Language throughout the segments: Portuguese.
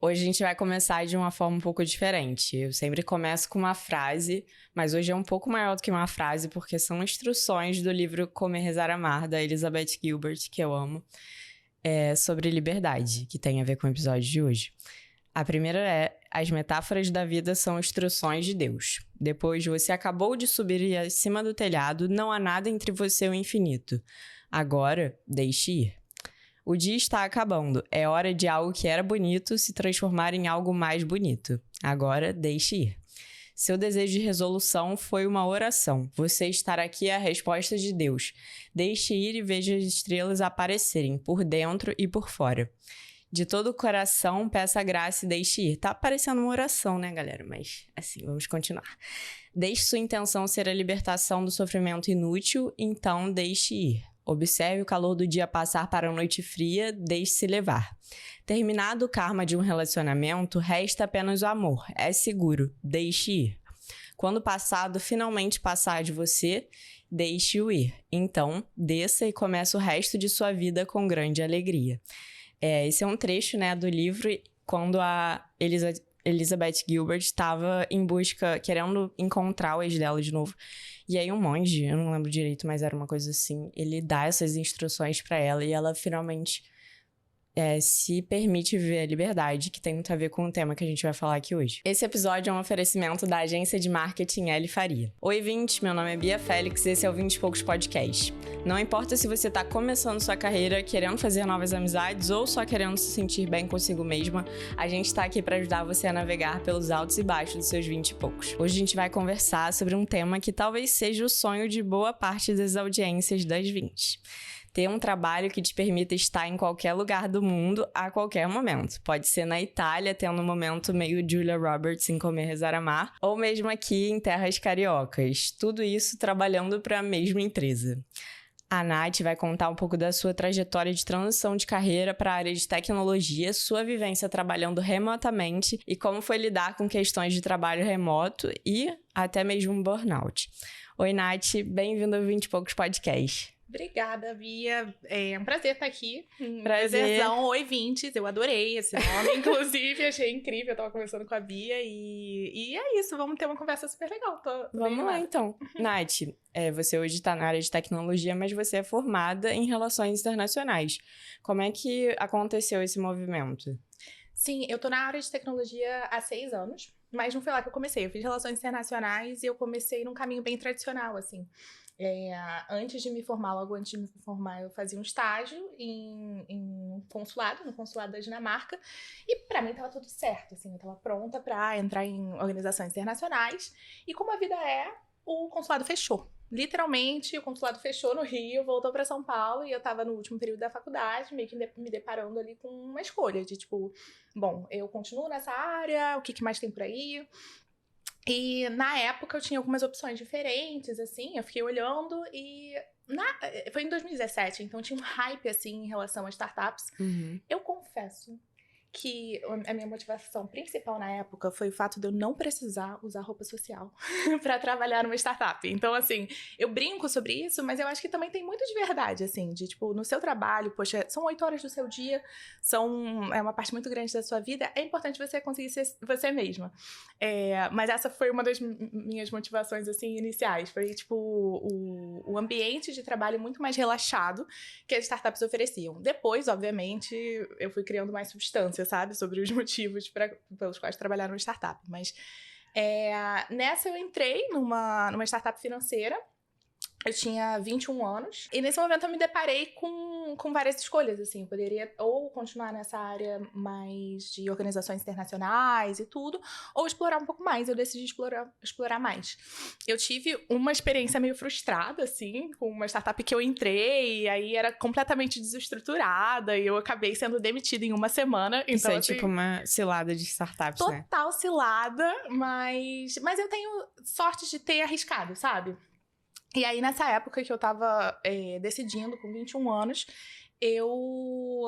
Hoje a gente vai começar de uma forma um pouco diferente. Eu sempre começo com uma frase, mas hoje é um pouco maior do que uma frase, porque são instruções do livro Comer, Rezar, Amar, da Elizabeth Gilbert, que eu amo, sobre liberdade, que tem a ver com o episódio de hoje. A primeira é: as metáforas da vida são instruções de Deus. Depois, você acabou de subir acima do telhado, não há nada entre você e o infinito. Agora, deixe ir. O dia está acabando. É hora de algo que era bonito se transformar em algo mais bonito. Agora, deixe ir. Seu desejo de resolução foi uma oração. Você estar aqui é a resposta de Deus. Deixe ir e veja as estrelas aparecerem, por dentro e por fora. De todo o coração, peça graça e deixe ir. Tá parecendo uma oração, né, galera? Mas, assim, vamos continuar. Deixe sua intenção ser a libertação do sofrimento inútil, então deixe ir. Observe o calor do dia passar para a noite fria, deixe-se levar. Terminado o karma de um relacionamento, resta apenas o amor. É seguro, deixe ir. Quando o passado finalmente passar de você, deixe-o ir. Então, desça e comece o resto de sua vida com grande alegria. Esse é um trecho, né, do livro quando a Elizabeth Gilbert estava em busca, querendo encontrar o ex dela de novo. E aí um monge, eu não lembro direito, mas era uma coisa assim, ele dá essas instruções pra ela e ela finalmente se permite viver a liberdade, que tem muito a ver com o tema que a gente vai falar aqui hoje. Esse episódio é um oferecimento da agência de marketing L Faria. Oi, 20, meu nome é Bia Félix e esse é o 20 e Poucos Podcast. Não importa se você tá começando sua carreira, querendo fazer novas amizades ou só querendo se sentir bem consigo mesma, a gente tá aqui pra ajudar você a navegar pelos altos e baixos dos seus 20 e poucos. Hoje a gente vai conversar sobre um tema que talvez seja o sonho de boa parte das audiências das 20. Ter um trabalho que te permita estar em qualquer lugar do mundo a qualquer momento. Pode ser na Itália, tendo um momento meio Julia Roberts em Comer, Rezar, Amar, ou mesmo aqui em terras cariocas. Tudo isso trabalhando para a mesma empresa. A Nath vai contar um pouco da sua trajetória de transição de carreira para a área de tecnologia, sua vivência trabalhando remotamente e como foi lidar com questões de trabalho remoto e até mesmo um burnout. Oi, Nath, bem-vinda ao 20 e Poucos Podcast. Obrigada, Bia. É um prazer estar aqui. Prazerzão. Oi, 20. Eu adorei esse nome, inclusive. Achei incrível. Eu tava conversando com a Bia e é isso. Vamos ter uma conversa super legal. Vamos lá, então. Nath, você hoje está na área de tecnologia, mas você é formada em Relações Internacionais. Como é que aconteceu esse movimento? Sim, eu tô na área de tecnologia há 6 anos, mas não foi lá que eu comecei. Eu fiz Relações Internacionais e eu comecei num caminho bem tradicional, assim. Antes de me formar, logo antes de me formar, eu fazia um estágio no consulado da Dinamarca, e pra mim tava tudo certo, assim, eu tava pronta pra entrar em organizações internacionais, e como a vida o consulado fechou. Literalmente, o consulado fechou no Rio, voltou pra São Paulo, e eu tava no último período da faculdade, meio que me deparando ali com uma escolha de, tipo, bom, eu continuo nessa área, o que mais tem por aí? E na época eu tinha algumas opções diferentes, assim, eu fiquei olhando e... Foi em 2017, então tinha um hype, assim, em relação a startups. Uhum. Eu confesso que a minha motivação principal na época foi o fato de eu não precisar usar roupa social pra trabalhar numa startup. Então, assim, eu brinco sobre isso, mas eu acho que também tem muito de verdade, assim, de, tipo, no seu trabalho, poxa, são 8 horas do seu dia, é uma parte muito grande da sua vida, é importante você conseguir ser você mesma. Mas essa foi uma das minhas motivações, assim, iniciais. Foi, tipo, o ambiente de trabalho muito mais relaxado que as startups ofereciam. Depois, obviamente, eu fui criando mais substância, sabe? Sobre os motivos pelos quais trabalhar numa startup. Mas nessa eu entrei numa startup financeira. Eu tinha 21 anos. E nesse momento eu me deparei com várias escolhas, assim. Eu poderia ou continuar nessa área mais de organizações internacionais e tudo, ou explorar um pouco mais. Eu decidi explorar mais. Eu tive uma experiência meio frustrada, assim, com uma startup que eu entrei, e aí era completamente desestruturada, e eu acabei sendo demitida em uma semana. Então, Isso é assim, tipo uma cilada de startups, né? Total cilada, mas eu tenho sorte de ter arriscado, sabe? E aí, nessa época que eu tava decidindo, com 21 anos, eu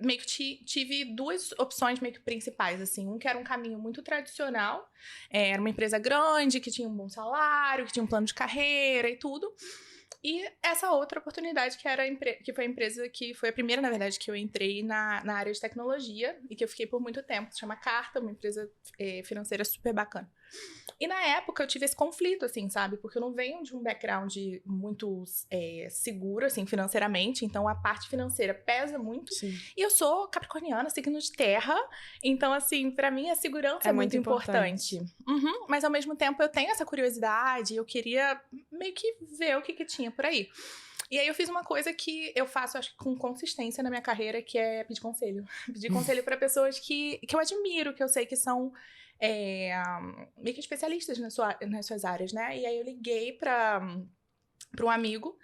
meio que tive duas opções meio que principais, assim. Um que era um caminho muito tradicional, era uma empresa grande, que tinha um bom salário, que tinha um plano de carreira e tudo. E essa outra oportunidade que foi a empresa que foi a primeira, na verdade, que eu entrei na área de tecnologia e que eu fiquei por muito tempo. Se chama Carta, uma empresa financeira super bacana. E na época eu tive esse conflito, assim, sabe? Porque eu não venho de um background muito seguro, assim, financeiramente. Então a parte financeira pesa muito. Sim. E eu sou capricorniana, signo de terra. Então, assim, pra mim a segurança é muito importante. Mas ao mesmo tempo eu tenho essa curiosidade. Eu queria meio que ver o que tinha por aí. E aí eu fiz uma coisa que eu faço, acho que com consistência na minha carreira, que é pedir conselho. Pedir conselho pra pessoas que eu admiro, que eu sei que são meio que especialistas nas suas áreas, né? E aí eu liguei pra um amigo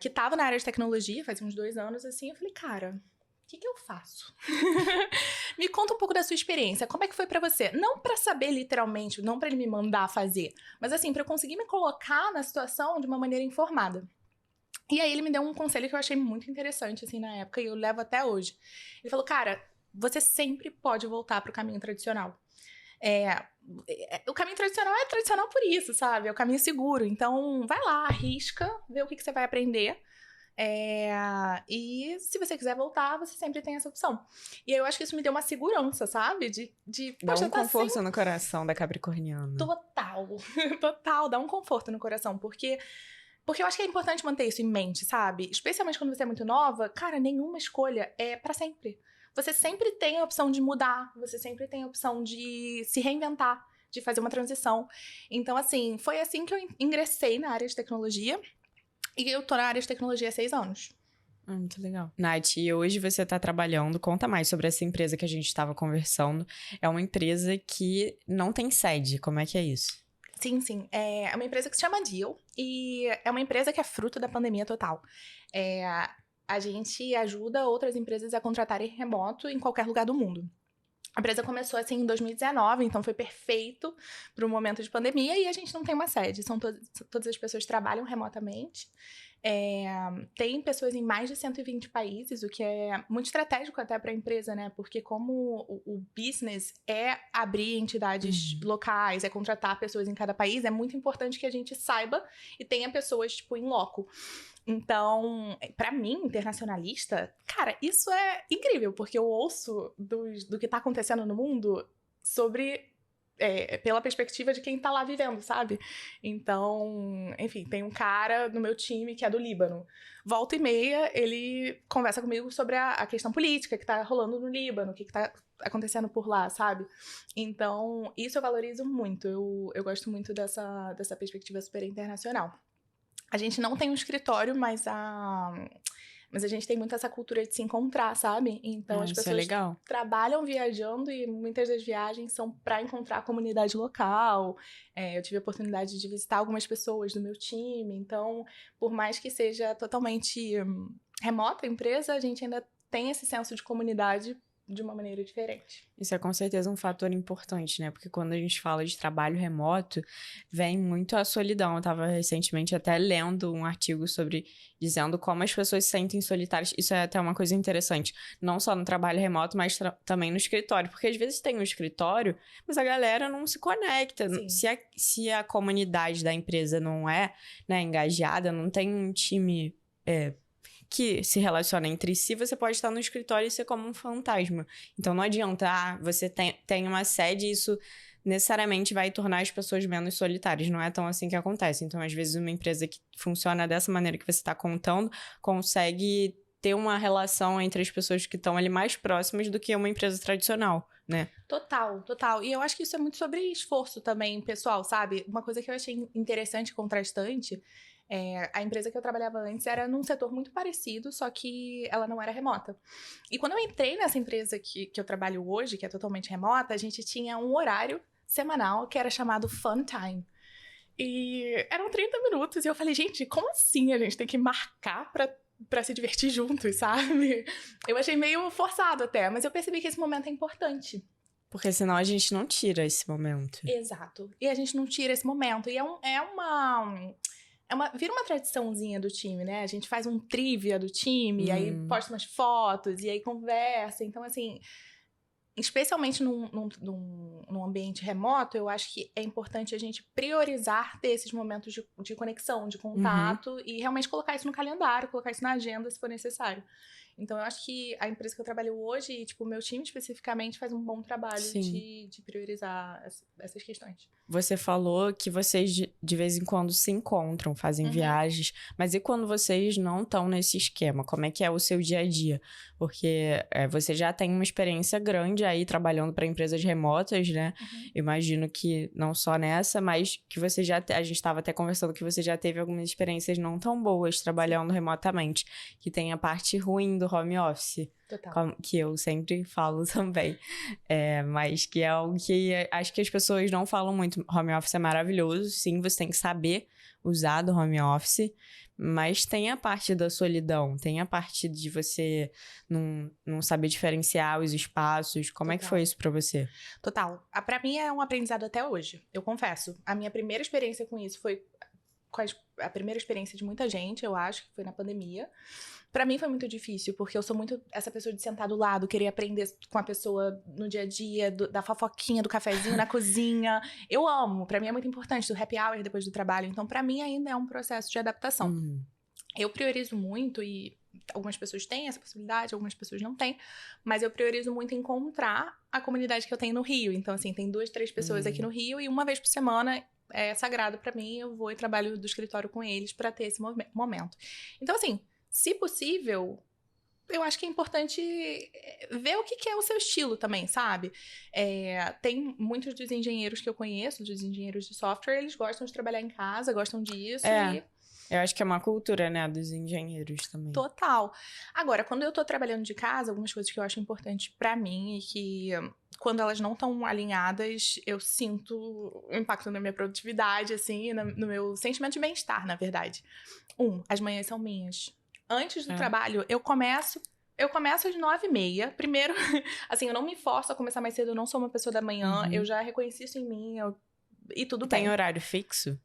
que tava na área de tecnologia, faz uns 2 anos, assim. Eu falei, cara, o que eu faço? Me conta um pouco da sua experiência. Como é que foi pra você? Não pra saber literalmente, não pra ele me mandar fazer, mas assim, pra eu conseguir me colocar na situação de uma maneira informada. E aí ele me deu um conselho que eu achei muito interessante, assim, na época, e eu levo até hoje. Ele falou, cara, você sempre pode voltar pro caminho tradicional. O caminho tradicional é tradicional por isso, sabe? É o caminho seguro. Então, vai lá, arrisca, vê o que você vai aprender. E se você quiser voltar, você sempre tem essa opção. E aí eu acho que isso me deu uma segurança, sabe? Dá um conforto no coração da capricorniana. Total, dá um conforto no coração, porque eu acho que é importante manter isso em mente, sabe? Especialmente quando você é muito nova, cara, nenhuma escolha é pra sempre. Você sempre tem a opção de mudar, você sempre tem a opção de se reinventar, de fazer uma transição. Então, assim, foi assim que eu ingressei na área de tecnologia. E eu tô na área de tecnologia há 6 anos. Muito legal. Nath, e hoje você tá trabalhando, conta mais sobre essa empresa que a gente estava conversando. É uma empresa que não tem sede, como é que é isso? Sim. É uma empresa que se chama Deal. E é uma empresa que é fruto da pandemia total. A gente ajuda outras empresas a contratarem remoto em qualquer lugar do mundo. A empresa começou assim em 2019, então foi perfeito para o momento de pandemia, e a gente não tem uma sede. Todas as pessoas trabalham remotamente. Tem pessoas em mais de 120 países, o que é muito estratégico até para a empresa, né? Porque como o business é abrir entidades locais, é contratar pessoas em cada país, é muito importante que a gente saiba e tenha pessoas, tipo, em loco. Então, pra mim, internacionalista, cara, isso é incrível, porque eu ouço do que tá acontecendo no mundo pela perspectiva de quem tá lá vivendo, sabe? Então, enfim, tem um cara no meu time que é do Líbano. Volta e meia, ele conversa comigo sobre a questão política que tá rolando no Líbano, o que tá acontecendo por lá, sabe? Então, isso eu valorizo muito. Eu gosto muito dessa perspectiva super internacional. A gente não tem um escritório, mas a gente tem muito essa cultura de se encontrar, sabe? Então as pessoas trabalham viajando e muitas das viagens são para encontrar a comunidade local. Eu tive a oportunidade de visitar algumas pessoas do meu time. Então, por mais que seja totalmente remota a empresa, a gente ainda tem esse senso de comunidade de uma maneira diferente. Isso é com certeza um fator importante, né? Porque quando a gente fala de trabalho remoto, vem muito a solidão. Eu estava recentemente até lendo um artigo dizendo como as pessoas se sentem solitárias. Isso é até uma coisa interessante. Não só no trabalho remoto, mas também no escritório. Porque às vezes tem um escritório, mas a galera não se conecta. Se a comunidade da empresa não é, né, engajada, não tem um time que se relaciona entre si, você pode estar no escritório e ser como um fantasma. Então não adianta, você tem uma sede e isso necessariamente vai tornar as pessoas menos solitárias. Não é tão assim que acontece. Então, às vezes, uma empresa que funciona dessa maneira que você está contando, consegue ter uma relação entre as pessoas que estão ali mais próximas do que uma empresa tradicional, né? Total. E eu acho que isso é muito sobre esforço também, pessoal, sabe? Uma coisa que eu achei interessante e contrastante, a empresa que eu trabalhava antes era num setor muito parecido, só que ela não era remota. E quando eu entrei nessa empresa que eu trabalho hoje, que é totalmente remota, a gente tinha um horário semanal que era chamado Fun Time. E eram 30 minutos, e eu falei, gente, como assim a gente tem que marcar pra se divertir juntos, sabe? Eu achei meio forçado até, mas eu percebi que esse momento é importante. Porque senão a gente não tira esse momento. Exato. E a gente não tira esse momento. E vira uma tradiçãozinha do time, né? A gente faz um trivia do time, e aí posta umas fotos, e aí conversa. Então, assim, especialmente num ambiente remoto, eu acho que é importante a gente priorizar ter esses momentos de conexão, de contato, e realmente colocar isso no calendário, colocar isso na agenda se for necessário. Então, eu acho que a empresa que eu trabalho hoje, e, tipo, o meu time especificamente, faz um bom trabalho de priorizar essas questões. Você falou que vocês de vez em quando se encontram, fazem viagens, mas e quando vocês não estão nesse esquema? Como é que é o seu dia a dia? Porque você já tem uma experiência grande aí trabalhando para empresas remotas, né? Imagino que não só nessa, mas que você a gente estava até conversando que você já teve algumas experiências não tão boas trabalhando remotamente, que tem a parte ruim do home office. Total. Que eu sempre falo também. Mas que é algo que acho que as pessoas não falam muito. Home office é maravilhoso, sim, você tem que saber usar do home office, mas tem a parte da solidão, tem a parte de você não saber diferenciar os espaços. Como é que foi isso pra você? Total. Pra mim é um aprendizado até hoje, eu confesso. A minha primeira experiência com isso foi a primeira experiência de muita gente, eu acho, que foi na pandemia. Pra mim foi muito difícil, porque eu sou muito essa pessoa de sentar do lado, querer aprender com a pessoa no dia a dia, da fofoquinha, do cafezinho na cozinha. Eu amo, pra mim é muito importante, do happy hour depois do trabalho. Então, pra mim ainda é um processo de adaptação. Eu priorizo muito, e algumas pessoas têm essa possibilidade, algumas pessoas não têm, mas eu priorizo muito encontrar a comunidade que eu tenho no Rio. Então, assim, tem 2, 3 pessoas aqui no Rio, e uma vez por semana é sagrado pra mim, eu vou e trabalho do escritório com eles pra ter esse momento. Então, assim, se possível, eu acho que é importante ver o que é o seu estilo também, sabe? Tem muitos dos engenheiros que eu conheço, dos engenheiros de software, eles gostam de trabalhar em casa, gostam disso Eu acho que é uma cultura, né, dos engenheiros também. Total. Agora, quando eu tô trabalhando de casa, algumas coisas que eu acho importantes pra mim e que, quando elas não estão alinhadas, eu sinto o impacto na minha produtividade, assim, no meu sentimento de bem-estar, na verdade. As manhãs são minhas. Antes do trabalho, eu começo às 9h30. Primeiro, assim, eu não me forço a começar mais cedo, eu não sou uma pessoa da manhã, eu já reconheci isso em mim, e tudo bem. Tem horário fixo?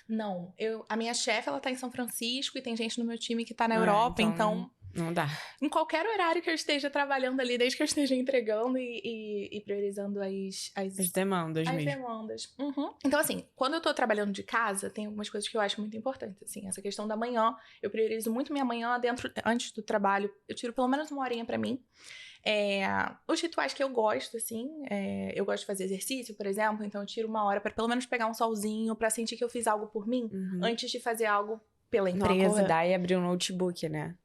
Não, a minha chefe, ela tá em São Francisco e tem gente no meu time que tá na Europa, então não dá. Em qualquer horário que eu esteja trabalhando ali, desde que eu esteja entregando e priorizando as demandas as mesmo. demandas. Então, assim, quando eu tô trabalhando de casa, tem algumas coisas que eu acho muito importantes, assim, essa questão da manhã, eu priorizo muito minha manhã antes do trabalho, eu tiro pelo menos uma horinha pra mim. Os rituais que eu gosto, assim, eu gosto de fazer exercício, por exemplo, então eu tiro uma hora pra pelo menos pegar um solzinho, pra sentir que eu fiz algo por mim, antes de fazer algo pela empresa. Não acordar e abrir o notebook, né?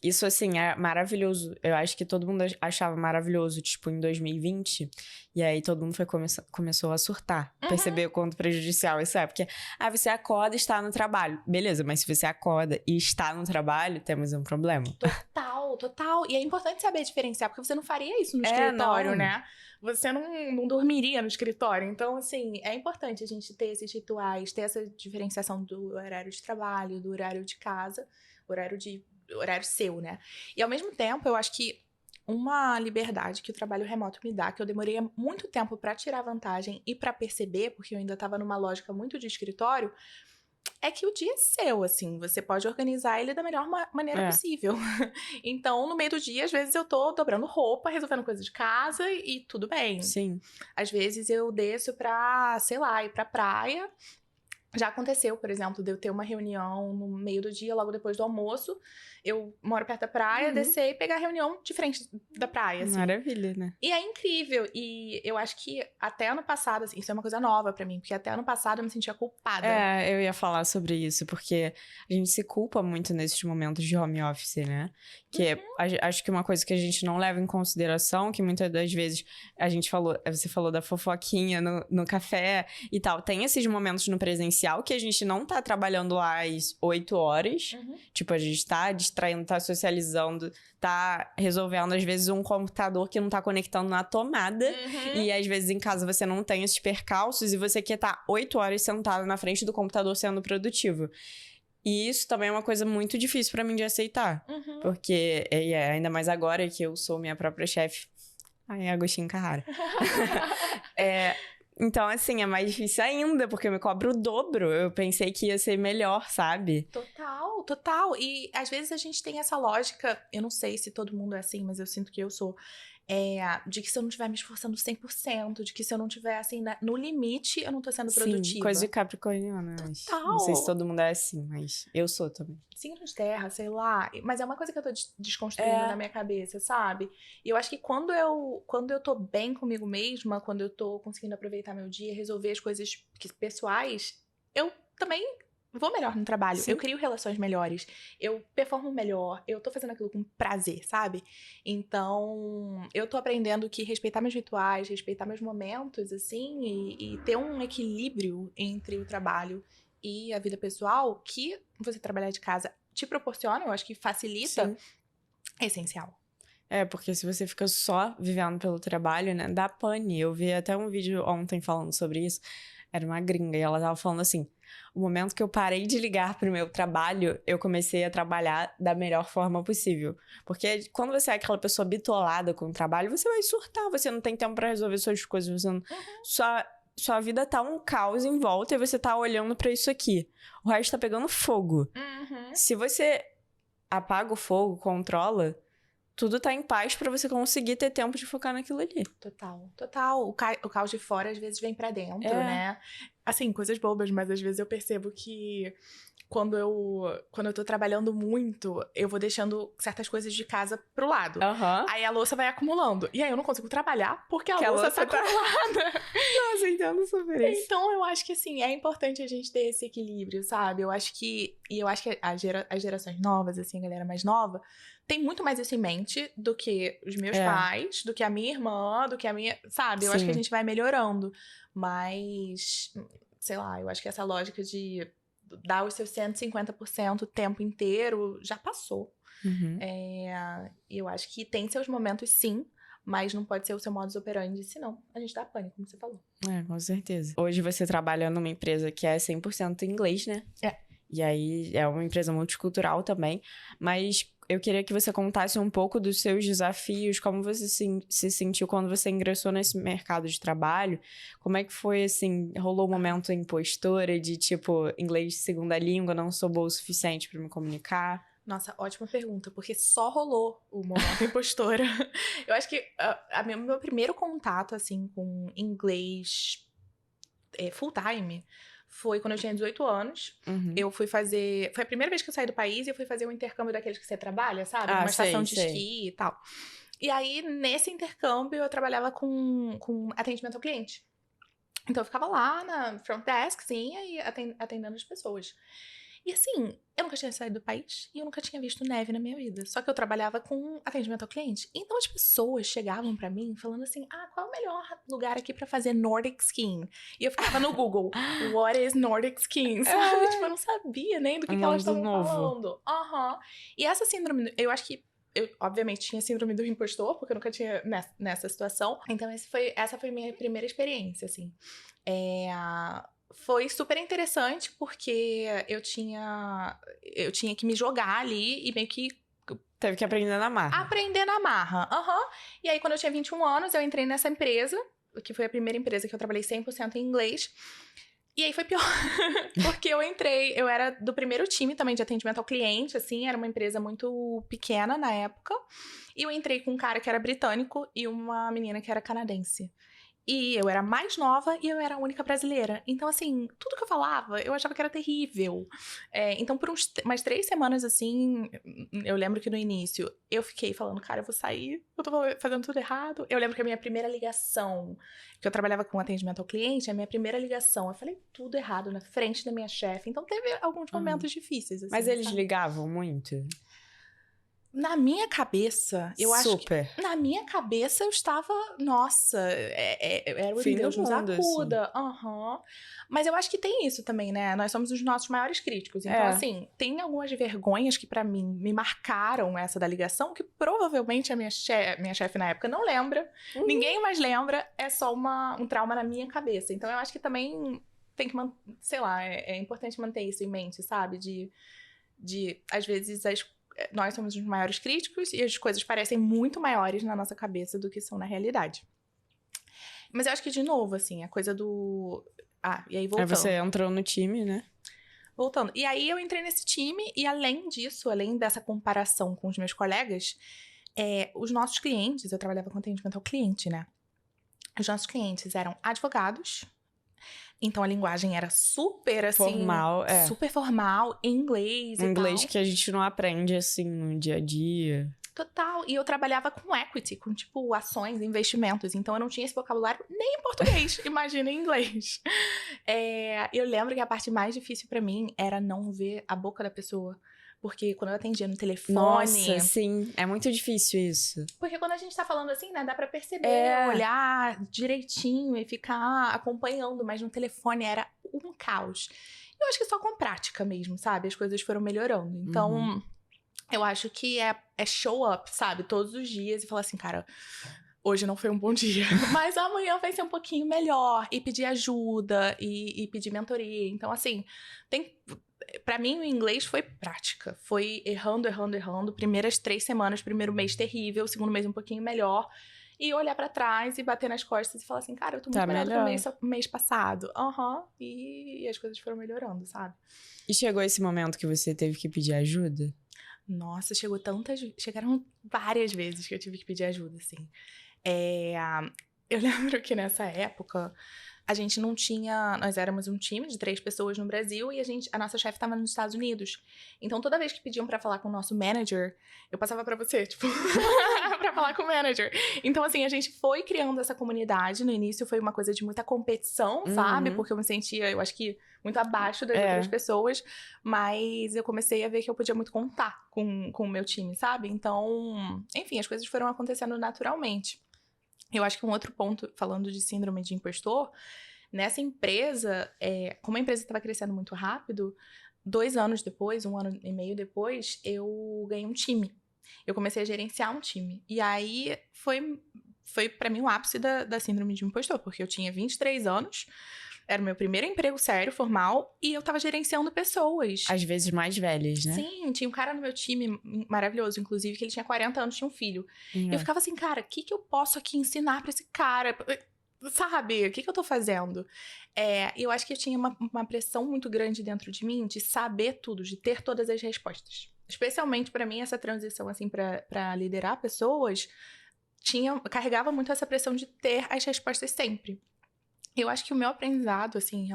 Isso, assim, é maravilhoso. Eu acho que todo mundo achava maravilhoso, tipo, em 2020. E aí todo mundo começou a surtar. Perceber o quanto prejudicial isso é. Porque, você acorda e está no trabalho. Beleza, mas se você acorda e está no trabalho, temos um problema. Total. E é importante saber diferenciar, porque você não faria isso no escritório, né? Você não dormiria no escritório. Então, assim, é importante a gente ter esses rituais, ter essa diferenciação do horário de trabalho, do horário de casa, horário seu, né? E ao mesmo tempo, eu acho que uma liberdade que o trabalho remoto me dá, que eu demorei muito tempo pra tirar vantagem e pra perceber, porque eu ainda tava numa lógica muito de escritório, é que o dia é seu, assim, você pode organizar ele da melhor maneira possível. Então, no meio do dia, às vezes eu tô dobrando roupa, resolvendo coisa de casa e tudo bem. Sim. Às vezes eu desço pra, sei lá, ir pra praia. Já aconteceu, por exemplo, de eu ter uma reunião no meio do dia, logo depois do almoço. Eu moro perto da praia, descer e pegar a reunião de frente da praia, assim. Maravilha, né? E é incrível. E eu acho que até ano passado, assim, isso é uma coisa nova pra mim, porque até ano passado eu me sentia culpada. Eu ia falar sobre isso, porque a gente se culpa muito nesses momentos de home office, né? Que acho que uma coisa que a gente não leva em consideração, que muitas das vezes você falou da fofoquinha no café e tal. Tem esses momentos no presencial que a gente não tá trabalhando lá às 8 horas. Tipo, a gente tá distraindo, tá socializando, tá resolvendo, às vezes, um computador que não tá conectando na tomada. E, às vezes, em casa você não tem esses percalços e você quer estar 8 horas sentado na frente do computador sendo produtivo. E isso também é uma coisa muito difícil pra mim de aceitar. Porque, ainda mais agora que eu sou minha própria chefe. Ai, Agostinho Carrara. Então, assim, é mais difícil ainda, porque eu me cobro o dobro. Eu pensei que ia ser melhor, sabe? Total. E, às vezes, a gente tem essa lógica, eu não sei se todo mundo é assim, mas eu sinto que eu sou, de que se eu não estiver me esforçando 100%, de que se eu não estiver, assim, no limite, eu não tô sendo produtiva. Sim, coisa de capricorniana. Não sei se todo mundo é assim, mas eu sou também. Signo de terra, sei lá. Mas é uma coisa que eu tô desconstruindo na minha cabeça, sabe? E eu acho que quando eu tô bem comigo mesma, quando eu tô conseguindo aproveitar meu dia, resolver as coisas pessoais, eu também vou melhor no trabalho. Sim. Eu crio relações melhores. Eu performo melhor. Eu tô fazendo aquilo com prazer, sabe? Então, eu tô aprendendo que respeitar meus rituais, respeitar meus momentos, assim, e ter um equilíbrio entre o trabalho e a vida pessoal, que você trabalhar de casa te proporciona, eu acho que facilita, Sim. é essencial. Porque se você fica só vivendo pelo trabalho, né, dá pane. Eu vi até um vídeo ontem falando sobre isso. Era uma gringa e ela tava falando assim: o momento que eu parei de ligar pro meu trabalho, eu comecei a trabalhar da melhor forma possível. Porque quando você é aquela pessoa bitolada com o trabalho, você vai surtar, você não tem tempo pra resolver suas coisas, você não... Sua vida tá um caos em volta e você tá olhando pra isso aqui. O resto tá pegando fogo. Se você apaga o fogo, controla, tudo tá em paz pra você conseguir ter tempo de focar naquilo ali. Total. O caos de fora às vezes vem pra dentro, né? Assim, coisas bobas, mas às vezes eu percebo que quando eu tô trabalhando muito, eu vou deixando certas coisas de casa pro lado. Aí a louça vai acumulando. E aí eu não consigo trabalhar porque a louça tá acumulada. Nossa, entendo super isso. Então eu acho que, assim, é importante a gente ter esse equilíbrio, sabe? Eu acho que as gerações novas, assim, a galera mais nova, tem muito mais isso em mente do que os meus pais, do que a minha irmã, do que a minha... Sabe? Eu acho que a gente vai melhorando. Mas, sei lá, eu acho que essa lógica de dar os seus 150% o tempo inteiro já passou. Eu acho que tem seus momentos, sim, mas não pode ser o seu modus operandi, senão a gente dá pânico, como você falou. Com certeza. Hoje você trabalha numa empresa que é 100% inglês, né? E aí é uma empresa multicultural também, mas eu queria que você contasse um pouco dos seus desafios, como você se sentiu quando você ingressou nesse mercado de trabalho, como é que foi, assim, rolou um momento impostora de, tipo, inglês de segunda língua, não sou boa o suficiente pra me comunicar? Nossa, ótima pergunta, porque só rolou o momento impostora. Eu acho que meu primeiro contato, assim, com inglês full time foi quando eu tinha 18 anos. Eu fui fazer... Foi a primeira vez que eu saí do país e eu fui fazer um intercâmbio daqueles que você trabalha, sabe? Numa estação de esqui e tal. E aí, nesse intercâmbio, eu trabalhava com atendimento ao cliente. Então, eu ficava lá na front deskzinha e atendendo as pessoas. E assim, eu nunca tinha saído do país e eu nunca tinha visto neve na minha vida. Só que eu trabalhava com atendimento ao cliente. Então as pessoas chegavam pra mim falando assim: qual é o melhor lugar aqui pra fazer Nordic Skiing? E eu ficava no Google, what is Nordic Skiing? Sabe? Tipo, eu não sabia nem do que elas estavam falando. E essa síndrome, eu acho que eu, obviamente, tinha síndrome do impostor, porque eu nunca tinha nessa situação. Então, essa foi minha primeira experiência, assim. Foi super interessante, porque eu tinha que me jogar ali e meio que... Teve que aprender na marra. Aprender na marra, E aí, quando eu tinha 21 anos, eu entrei nessa empresa, que foi a primeira empresa que eu trabalhei 100% em inglês. E aí foi pior, porque eu era do primeiro time também de atendimento ao cliente, assim, era uma empresa muito pequena na época. E eu entrei com um cara que era britânico e uma menina que era canadense. E eu era mais nova e eu era a única brasileira. Então, assim, tudo que eu falava, eu achava que era terrível. Então, por umas 3 semanas, assim, eu lembro que no início, eu fiquei falando, cara, eu vou sair, eu tô fazendo tudo errado. Eu lembro que a minha primeira ligação, que eu trabalhava com atendimento ao cliente, a minha primeira ligação, eu falei tudo errado na frente da minha chefe. Então, teve alguns momentos difíceis, assim. Mas eles ligavam muito? Na minha cabeça, eu acho que... Na minha cabeça, eu estava... Nossa, era o Deus nos acuda. Assim. Mas eu acho que tem isso também, né? Nós somos os nossos maiores críticos. Então, assim, tem algumas vergonhas que pra mim me marcaram essa da ligação, que provavelmente a minha chefe na época não lembra. Ninguém mais lembra. É só um trauma na minha cabeça. Então, eu acho que também tem que... Sei lá, é importante manter isso em mente, sabe? Às vezes, nós somos os maiores críticos e as coisas parecem muito maiores na nossa cabeça do que são na realidade. Mas eu acho que, de novo, assim, a coisa do... e aí voltando. Aí você entrou no time, né? Voltando. E aí eu entrei nesse time e, além disso, além dessa comparação com os meus colegas, Os nossos clientes, eu trabalhava com atendimento ao cliente, né? Os nossos clientes eram advogados, então a linguagem era super, assim... Formal, super formal, em inglês um e inglês tal. que a gente não aprende, assim, no dia a dia. Total. E eu trabalhava com equity, com, tipo, ações, investimentos. Então, eu não tinha esse vocabulário nem em português, imagina em inglês. Eu lembro que a parte mais difícil pra mim era não ver a boca da pessoa. Porque quando eu atendia no telefone... Nossa, sim. É muito difícil isso. Porque quando a gente tá falando assim, né, dá pra perceber, olhar direitinho e ficar acompanhando. Mas no telefone era um caos. Eu acho que só com prática mesmo, sabe? As coisas foram melhorando. Então... Eu acho que é show up, sabe? Todos os dias e falar assim, cara, hoje não foi um bom dia, mas amanhã vai ser um pouquinho melhor. E pedir ajuda e pedir mentoria. Então, assim, pra mim o inglês foi prática. Foi errando. Primeiras 3 semanas, primeiro mês terrível, segundo mês um pouquinho melhor. E olhar pra trás e bater nas costas e falar assim, cara, eu tô muito melhor do que o mês passado. E as coisas foram melhorando, sabe? E chegou esse momento que você teve que pedir ajuda? Nossa, chegaram várias vezes que eu tive que pedir ajuda, assim. Eu lembro que nessa época, a gente não tinha... Nós éramos um time de 3 pessoas no Brasil e a nossa chefe estava nos Estados Unidos. Então, toda vez que pediam pra falar com o nosso manager, eu passava pra você, tipo... pra falar com o manager. Então, assim, a gente foi criando essa comunidade. No início foi uma coisa de muita competição, sabe? Porque eu me sentia, eu acho que, muito abaixo das outras pessoas. Mas eu comecei a ver que eu podia muito contar com o meu time, sabe? Então, enfim, as coisas foram acontecendo naturalmente. Eu acho que um outro ponto, falando de síndrome de impostor, nessa empresa, como a empresa estava crescendo muito rápido, 2 anos depois, 1 ano e meio depois, eu ganhei um time. Eu comecei a gerenciar um time. E aí foi para mim o ápice da síndrome de impostor, porque eu tinha 23 anos, era o meu primeiro emprego sério, formal, e eu tava gerenciando pessoas. Às vezes mais velhas, né? Sim, tinha um cara no meu time maravilhoso, inclusive, que ele tinha 40 anos, tinha um filho. E eu ficava assim, cara, o que eu posso aqui ensinar pra esse cara? Sabe, o que eu tô fazendo? Eu acho que eu tinha uma pressão muito grande dentro de mim de saber tudo, de ter todas as respostas. Especialmente pra mim, essa transição, assim, pra liderar pessoas, carregava muito essa pressão de ter as respostas sempre. Eu acho que o meu aprendizado, assim,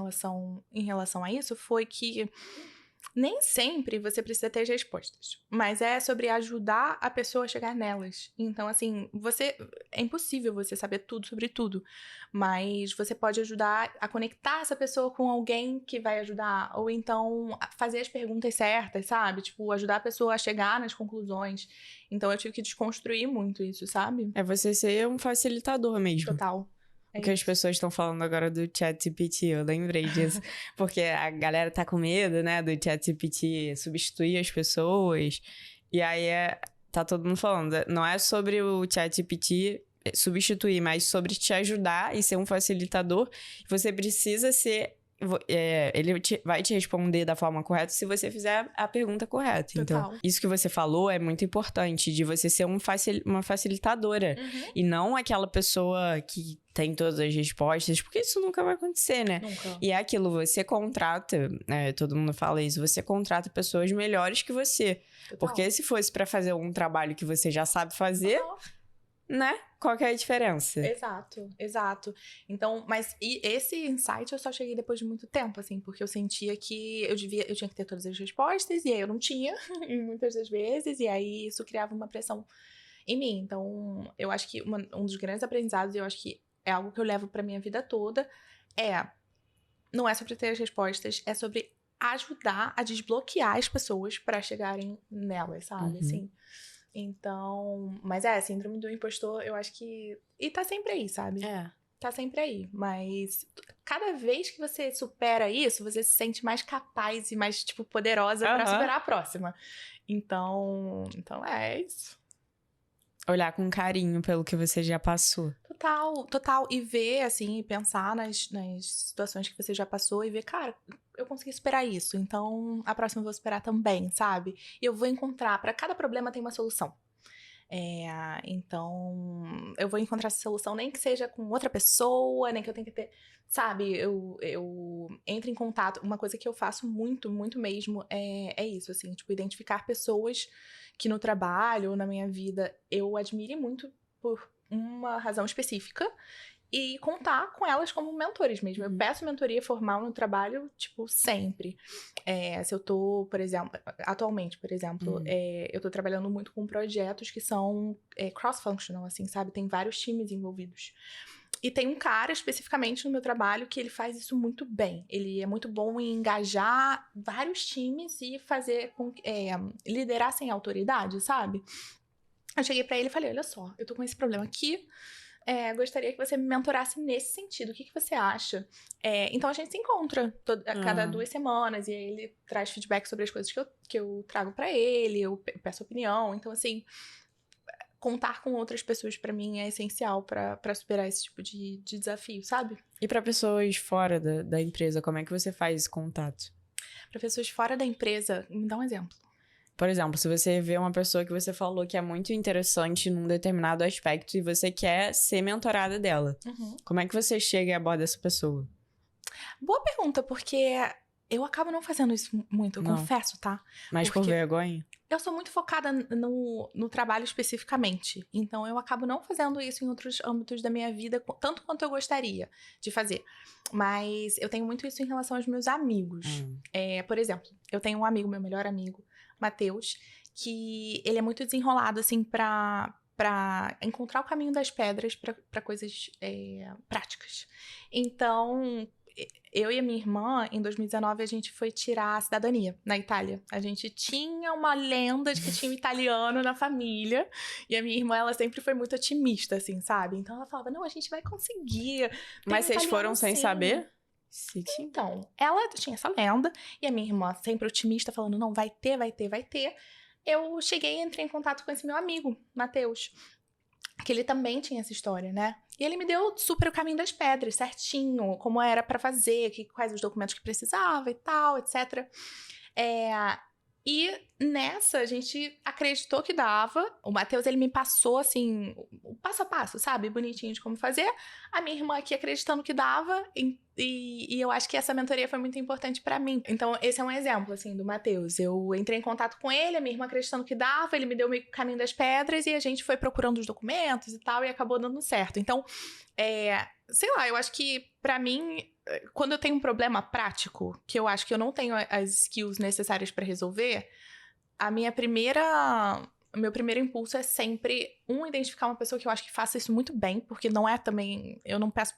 em relação a isso, foi que nem sempre você precisa ter as respostas, mas é sobre ajudar a pessoa a chegar nelas. Então, assim, é impossível você saber tudo sobre tudo, mas você pode ajudar a conectar essa pessoa com alguém que vai ajudar, ou então fazer as perguntas certas, sabe? Tipo, ajudar a pessoa a chegar nas conclusões. Então, eu tive que desconstruir muito isso, sabe? É você ser um facilitador mesmo. Total. O que as pessoas estão falando agora do ChatGPT, eu lembrei disso. Porque a galera tá com medo, né, do ChatGPT substituir as pessoas. E aí tá todo mundo falando, não é sobre o ChatGPT substituir, mas sobre te ajudar e ser um facilitador. Você precisa ser... ele vai te responder da forma correta se você fizer a pergunta correta. Total. Então, isso que você falou é muito importante, de você ser uma facilitadora. E não aquela pessoa que tem todas as respostas, porque isso nunca vai acontecer, né? Nunca. E é aquilo, você contrata, todo mundo fala isso, você contrata pessoas melhores que você. Total. Porque se fosse pra fazer um trabalho que você já sabe fazer, né? Qual que é a diferença? Exato. Então, mas esse insight eu só cheguei depois de muito tempo, assim, porque eu sentia que eu tinha que ter todas as respostas, e aí eu não tinha, muitas das vezes, e aí isso criava uma pressão em mim. Então, eu acho que um dos grandes aprendizados, e eu acho que é algo que eu levo pra minha vida toda, não é sobre ter as respostas, é sobre ajudar a desbloquear as pessoas pra chegarem nelas, sabe? Assim. Então, mas síndrome do impostor, eu acho que... E tá sempre aí, sabe? Tá sempre aí, mas cada vez que você supera isso, você se sente mais capaz e mais, tipo, poderosa pra superar a próxima. Então é isso. Olhar com carinho pelo que você já passou. Total. E ver, assim, e pensar nas situações que você já passou e ver, cara, eu consegui superar isso, então a próxima eu vou superar também, sabe? E eu vou encontrar, pra cada problema tem uma solução. Então, eu vou encontrar essa solução, nem que seja com outra pessoa, nem que eu tenha que ter... Sabe, eu entro em contato... Uma coisa que eu faço muito, muito mesmo é isso, assim. Tipo, identificar pessoas que no trabalho ou na minha vida eu admire muito por uma razão específica e contar com elas como mentores mesmo. Eu peço mentoria formal no trabalho, tipo, sempre. Se eu tô, por exemplo... Atualmente, por exemplo, eu tô trabalhando muito com projetos que são cross-functional, assim, sabe? Tem vários times envolvidos. E tem um cara, especificamente, no meu trabalho, que ele faz isso muito bem. Ele é muito bom em engajar vários times e fazer liderar sem autoridade, sabe? Eu cheguei pra ele e falei, olha só, eu tô com esse problema aqui, gostaria que você me mentorasse nesse sentido, o que você acha? Então a gente se encontra a cada 2 semanas, e aí ele traz feedback sobre as coisas que eu trago pra ele, eu peço opinião, então assim... Contar com outras pessoas, pra mim, é essencial pra superar esse tipo de desafio, sabe? E pra pessoas fora da empresa, como é que você faz esse contato? Pra pessoas fora da empresa, me dá um exemplo. Por exemplo, se você vê uma pessoa que você falou que é muito interessante num determinado aspecto e você quer ser mentorada dela, como é que você chega e aborda essa pessoa? Boa pergunta, porque eu acabo não fazendo isso muito, eu confesso, tá? Mas por vergonha? Eu sou muito focada no trabalho especificamente. Então, eu acabo não fazendo isso em outros âmbitos da minha vida, tanto quanto eu gostaria de fazer. Mas eu tenho muito isso em relação aos meus amigos. Por exemplo, eu tenho um amigo, meu melhor amigo, Matheus, que ele é muito desenrolado, assim, pra encontrar o caminho das pedras pra coisas práticas. Então... Eu e a minha irmã, em 2019, a gente foi tirar a cidadania na Itália. A gente tinha uma lenda de que tinha um italiano na família. E a minha irmã, ela sempre foi muito otimista, assim, sabe? Então, ela falava, não, a gente vai conseguir. Mas vocês foram sem saber? Então, ela tinha essa lenda. E a minha irmã, sempre otimista, falando, não, vai ter, vai ter, vai ter. Eu cheguei e entrei em contato com esse meu amigo, Matheus. Que ele também tinha essa história, né? E ele me deu super o caminho das pedras, certinho, como era pra fazer, quais os documentos que precisava e tal, etc. E nessa, a gente acreditou que dava. O Matheus, ele me passou, assim, o passo a passo, sabe? Bonitinho de como fazer. A minha irmã aqui acreditando que dava. E eu acho que essa mentoria foi muito importante pra mim. Então, esse é um exemplo, assim, do Matheus. Eu entrei em contato com ele, a minha irmã acreditando que dava, ele me deu o caminho das pedras e a gente foi procurando os documentos e tal, e acabou dando certo. Então, sei lá, eu acho que pra mim... Quando eu tenho um problema prático, que eu acho que eu não tenho as skills necessárias pra resolver, meu primeiro impulso é sempre, identificar uma pessoa que eu acho que faça isso muito bem, porque não é também, eu não peço,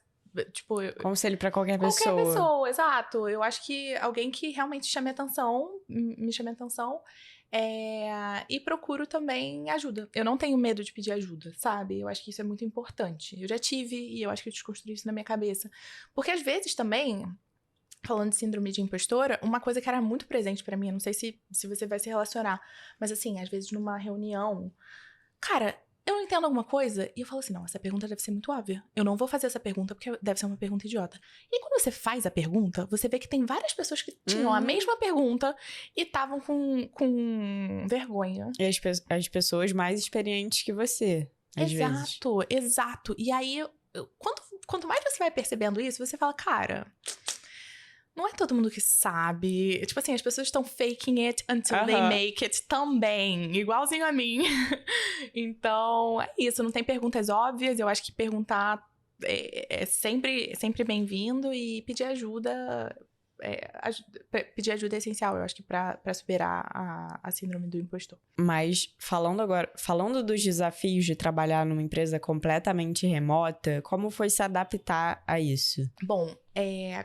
tipo... Conselho pra qualquer pessoa. Qualquer pessoa, exato. Eu acho que alguém que realmente me chame atenção, e procuro também ajuda. Eu não tenho medo de pedir ajuda, sabe? Eu acho que isso é muito importante. Eu já tive, e eu acho que eu desconstruí isso na minha cabeça. Porque às vezes também, falando de síndrome de impostora, uma coisa que era muito presente pra mim, eu não sei se você vai se relacionar, mas assim, às vezes numa reunião, cara, eu não entendo alguma coisa, e eu falo assim, não, essa pergunta deve ser muito óbvia. Eu não vou fazer essa pergunta porque deve ser uma pergunta idiota. E quando você faz a pergunta, você vê que tem várias pessoas que tinham a mesma pergunta e estavam com vergonha. E as pessoas mais experientes que você, às vezes. Exato. E aí, quanto mais você vai percebendo isso, você fala, cara... Não é todo mundo que sabe. Tipo assim, as pessoas estão faking it until they make it também. Igualzinho a mim. Então, é isso. Não tem perguntas óbvias. Eu acho que perguntar é sempre bem-vindo. E pedir ajuda... pedir ajuda é essencial, eu acho que pra superar a síndrome do impostor. Mas falando dos desafios de trabalhar numa empresa completamente remota, como foi se adaptar a isso? Bom,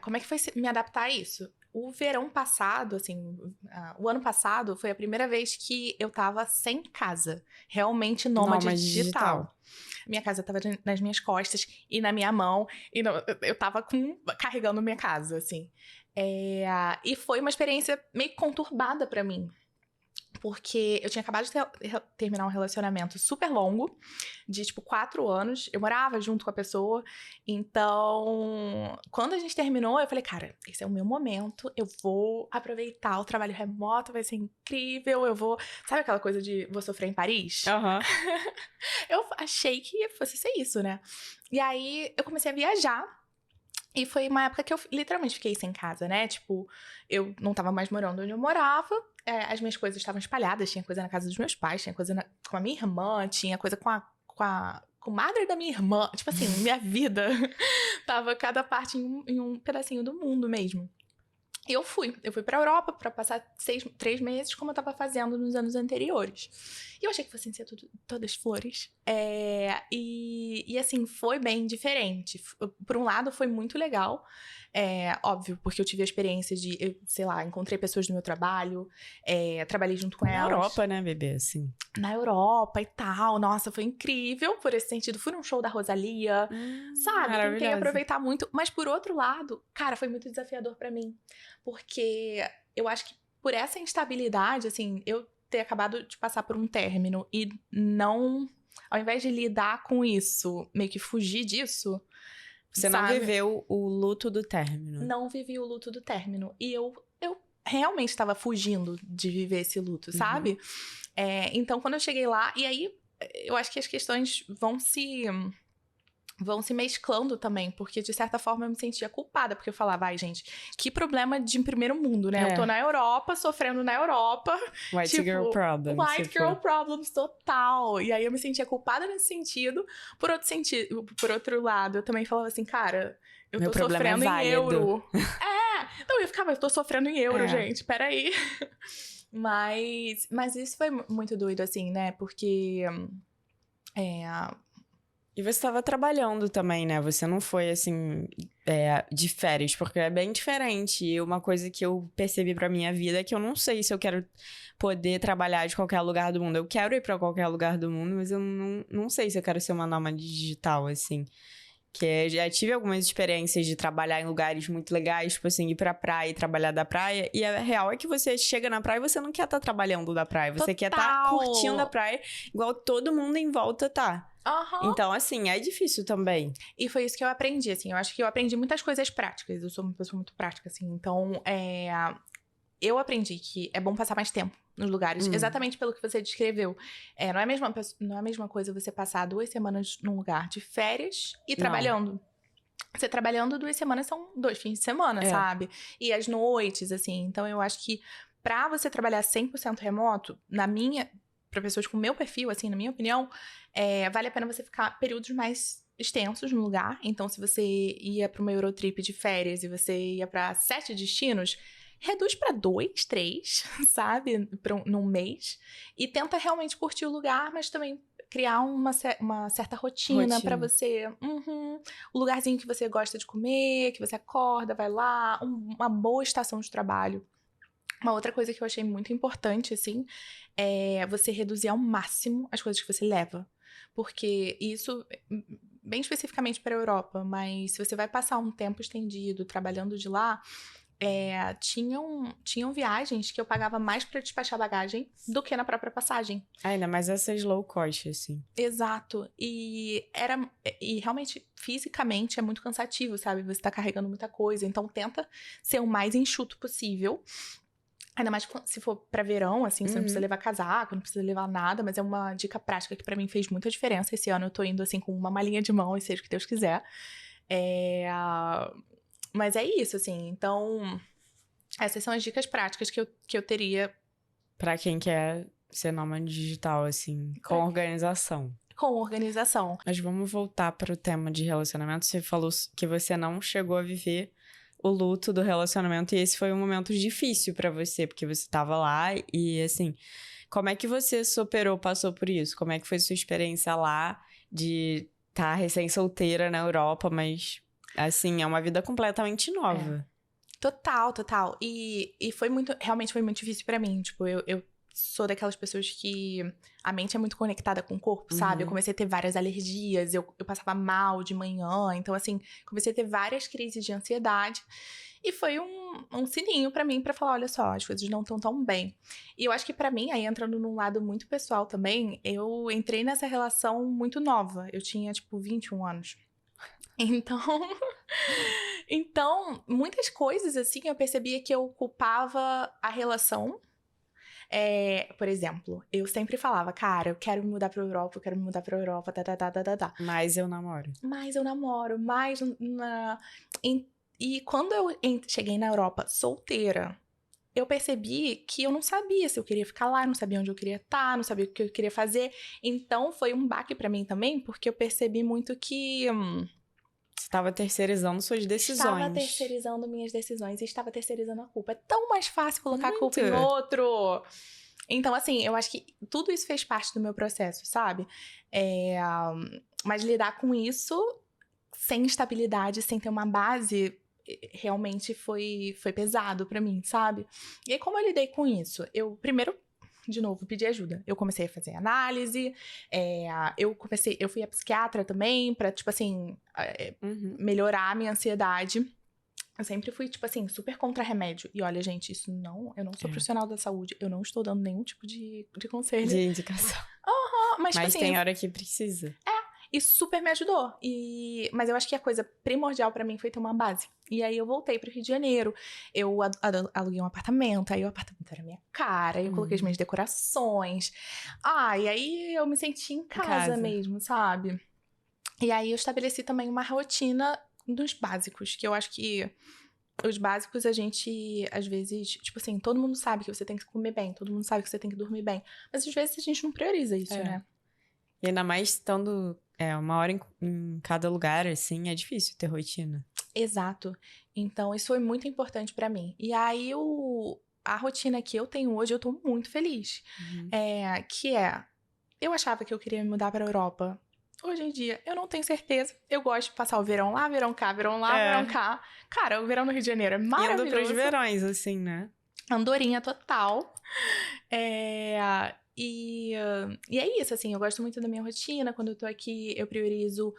como é que foi me adaptar a isso? O verão passado, assim, o ano passado foi a primeira vez que eu tava sem casa. Realmente nômade digital. Minha casa tava nas minhas costas e na minha mão. E eu tava carregando minha casa, assim. E foi uma experiência meio conturbada pra mim. Porque eu tinha acabado de terminar um relacionamento super longo, de, tipo, 4 anos. Eu morava junto com a pessoa. Então, quando a gente terminou, eu falei, cara, esse é o meu momento. Eu vou aproveitar o trabalho remoto, vai ser incrível. Eu vou... Sabe aquela coisa de vou sofrer em Paris? Aham. Eu achei que fosse ser isso, né? E aí, eu comecei a viajar. E foi uma época que eu literalmente fiquei sem casa, né? Tipo, eu não tava mais morando onde eu morava. As minhas coisas estavam espalhadas. Tinha coisa na casa dos meus pais, tinha coisa com a minha irmã, tinha coisa com a comadre da minha irmã. Tipo assim, minha vida tava cada parte em um pedacinho do mundo mesmo. E eu fui pra Europa pra passar 3 meses, como eu tava fazendo nos anos anteriores. E eu achei que fossem ser todas flores. E assim, foi bem diferente. Por um lado, foi muito legal. Óbvio, porque eu tive a experiência de, sei lá, encontrei pessoas do meu trabalho, trabalhei junto com elas. Na Europa, né, bebê? Assim. Na Europa e tal. Nossa, foi incrível por esse sentido. Fui num show da Rosalía, sabe? Tentei aproveitar muito. Mas por outro lado, cara, foi muito desafiador pra mim. Porque eu acho que por essa instabilidade, assim, eu ter acabado de passar por um término e não... Ao invés de lidar com isso, meio que fugir disso... Você não viveu o luto do término. Não vivi o luto do término. E eu realmente estava fugindo de viver esse luto, sabe? Então, quando eu cheguei lá... E aí, eu acho que as questões vão se mesclando também, porque de certa forma eu me sentia culpada, porque eu falava, ai gente, que problema de primeiro mundo, né? Eu tô na Europa, sofrendo na Europa. White tipo, girl problems. White girl problems total. E aí eu me sentia culpada nesse sentido. Por outro lado, eu também falava assim, cara, eu tô sofrendo em euro. Então eu ficava, eu tô sofrendo em euro, gente, peraí. Mas isso foi muito doido, assim, né? Porque... E você estava trabalhando também, né? Você não foi, assim, de férias, porque é bem diferente. E uma coisa que eu percebi pra minha vida é que eu não sei se eu quero poder trabalhar de qualquer lugar do mundo. Eu quero ir pra qualquer lugar do mundo, mas eu não sei se eu quero ser uma nômade digital, assim. Que eu já tive algumas experiências de trabalhar em lugares muito legais, tipo assim, ir pra praia e trabalhar da praia. E a real é que você chega na praia e você não quer estar trabalhando da praia. Você quer estar curtindo a praia igual todo mundo em volta tá. Então, assim, é difícil também. E foi isso que eu aprendi, assim. Eu acho que eu aprendi muitas coisas práticas. Eu sou uma pessoa muito prática, assim. Então, eu aprendi que é bom passar mais tempo nos lugares, exatamente pelo que você descreveu. Não é a mesma coisa você passar 2 semanas num lugar de férias e trabalhando. Você trabalhando 2 semanas são 2 fins de semana, sabe? E as noites, assim. Então, eu acho que pra você trabalhar 100% remoto, pra pessoas com o meu perfil, assim, na minha opinião, vale a pena você ficar períodos mais extensos no lugar. Então, se você ia pra uma Eurotrip de férias e você ia pra 7 destinos, reduz pra 2, 3, sabe? Num mês. E tenta realmente curtir o lugar, mas também criar uma certa rotina pra você. O lugarzinho que você gosta de comer, que você acorda, vai lá. Uma boa estação de trabalho. Uma outra coisa que eu achei muito importante, assim, é você reduzir ao máximo as coisas que você leva. Porque isso, bem especificamente para a Europa, mas se você vai passar um tempo estendido trabalhando de lá, tinham viagens que eu pagava mais para despachar bagagem do que na própria passagem. Ainda mais essas low cost, assim. Exato. E realmente, fisicamente, é muito cansativo, sabe? Você tá carregando muita coisa. Então, tenta ser o mais enxuto possível. Ainda mais se for pra verão, assim, você não precisa levar casaco, não precisa levar nada, mas é uma dica prática que pra mim fez muita diferença. Esse ano eu tô indo, assim, com uma malinha de mão, e seja o que Deus quiser. Mas é isso, assim, então... Essas são as dicas práticas que eu teria. Pra quem quer ser nômade digital, assim, com organização. Com organização. Mas vamos voltar pro tema de relacionamento. Você falou que você não chegou a viver o luto do relacionamento, e esse foi um momento difícil pra você, porque você tava lá e, assim, como é que você passou por isso? Como é que foi sua experiência lá de estar recém-solteira na Europa, mas, assim, é uma vida completamente nova. Total. E realmente foi muito difícil pra mim, tipo, eu sou daquelas pessoas que a mente é muito conectada com o corpo, sabe? Eu comecei a ter várias alergias, eu passava mal de manhã. Então, assim, comecei a ter várias crises de ansiedade. E foi um sininho pra mim pra falar, olha só, as coisas não estão tão bem. E eu acho que pra mim, aí entrando num lado muito pessoal também, eu entrei nessa relação muito nova. Eu tinha, tipo, 21 anos. Então, muitas coisas, assim, eu percebia que eu culpava a relação. Por exemplo, eu sempre falava, cara, eu quero me mudar pra Europa, tá. Mas eu namoro. Mas eu namoro, mas... E quando eu cheguei na Europa solteira, eu percebi que eu não sabia se eu queria ficar lá, não sabia onde eu queria estar, não sabia o que eu queria fazer. Então, foi um baque pra mim também, porque eu percebi muito que... Você estava terceirizando suas decisões. Estava terceirizando minhas decisões e estava terceirizando a culpa. É tão mais fácil colocar a culpa em Muito. outro. Então, assim, eu acho que tudo isso fez parte do meu processo, sabe? Mas lidar com isso sem estabilidade, sem ter uma base, realmente foi pesado pra mim, sabe? E aí, como eu lidei com isso? Eu, primeiro, de novo, pedi ajuda. Eu comecei a fazer análise, eu fui a psiquiatra também, pra, tipo assim, melhorar a minha ansiedade. Eu sempre fui, tipo assim, super contra remédio. E olha, gente, eu não sou profissional da saúde, eu não estou dando nenhum tipo de conselho. De indicação. Mas, tipo Mas assim, tem hora que precisa. e super me ajudou. Mas eu acho que a coisa primordial pra mim foi ter uma base. E aí eu voltei pro Rio de Janeiro. Eu aluguei um apartamento. Aí o apartamento era minha cara. Aí eu coloquei as minhas decorações. E aí eu me senti em casa mesmo, sabe? E aí eu estabeleci também uma rotina dos básicos. Que eu acho que os básicos a gente, às vezes... Tipo assim, todo mundo sabe que você tem que comer bem. Todo mundo sabe que você tem que dormir bem. Mas às vezes a gente não prioriza isso, né? E ainda mais estando uma hora em cada lugar, assim, é difícil ter rotina. Exato. Então, isso foi muito importante pra mim. E aí, a rotina que eu tenho hoje, eu tô muito feliz. Eu achava que eu queria me mudar pra Europa. Hoje em dia, eu não tenho certeza. Eu gosto de passar o verão lá, verão cá, verão lá, verão cá. Cara, o verão no Rio de Janeiro é maravilhoso. Indo pros verões, assim, né? Andorinha total. E é isso, assim, eu gosto muito da minha rotina. Quando eu tô aqui, eu priorizo,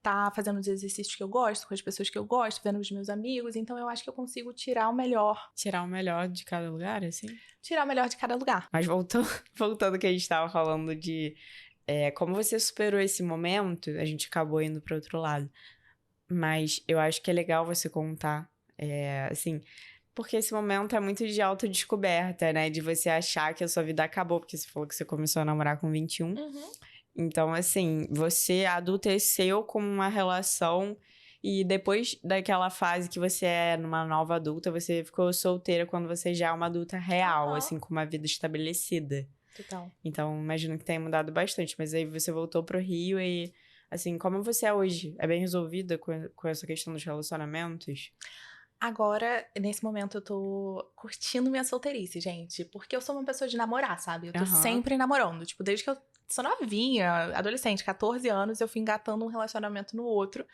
tá fazendo os exercícios que eu gosto, com as pessoas que eu gosto, vendo os meus amigos. Então, eu acho que eu consigo tirar o melhor. Tirar o melhor de cada lugar, assim? Tirar o melhor de cada lugar. Mas voltando ao que a gente tava falando de como você superou esse momento, a gente acabou indo para outro lado. Mas eu acho que é legal você contar, assim... Porque esse momento é muito de autodescoberta, né? De você achar que a sua vida acabou. Porque você falou que você começou a namorar com 21. Então, assim, você adulteceu com uma relação... E depois daquela fase que você é numa nova adulta, você ficou solteira quando você já é uma adulta real, assim, com uma vida estabelecida. Total. Então, imagino que tenha mudado bastante. Mas aí você voltou pro Rio e... Assim, como você é hoje? É bem resolvida com essa questão dos relacionamentos? Agora, nesse momento, eu tô curtindo minha solteirice, gente. Porque eu sou uma pessoa de namorar, sabe? Eu tô sempre namorando. Tipo, desde que eu sou novinha, adolescente, 14 anos, eu fui engatando um relacionamento no outro.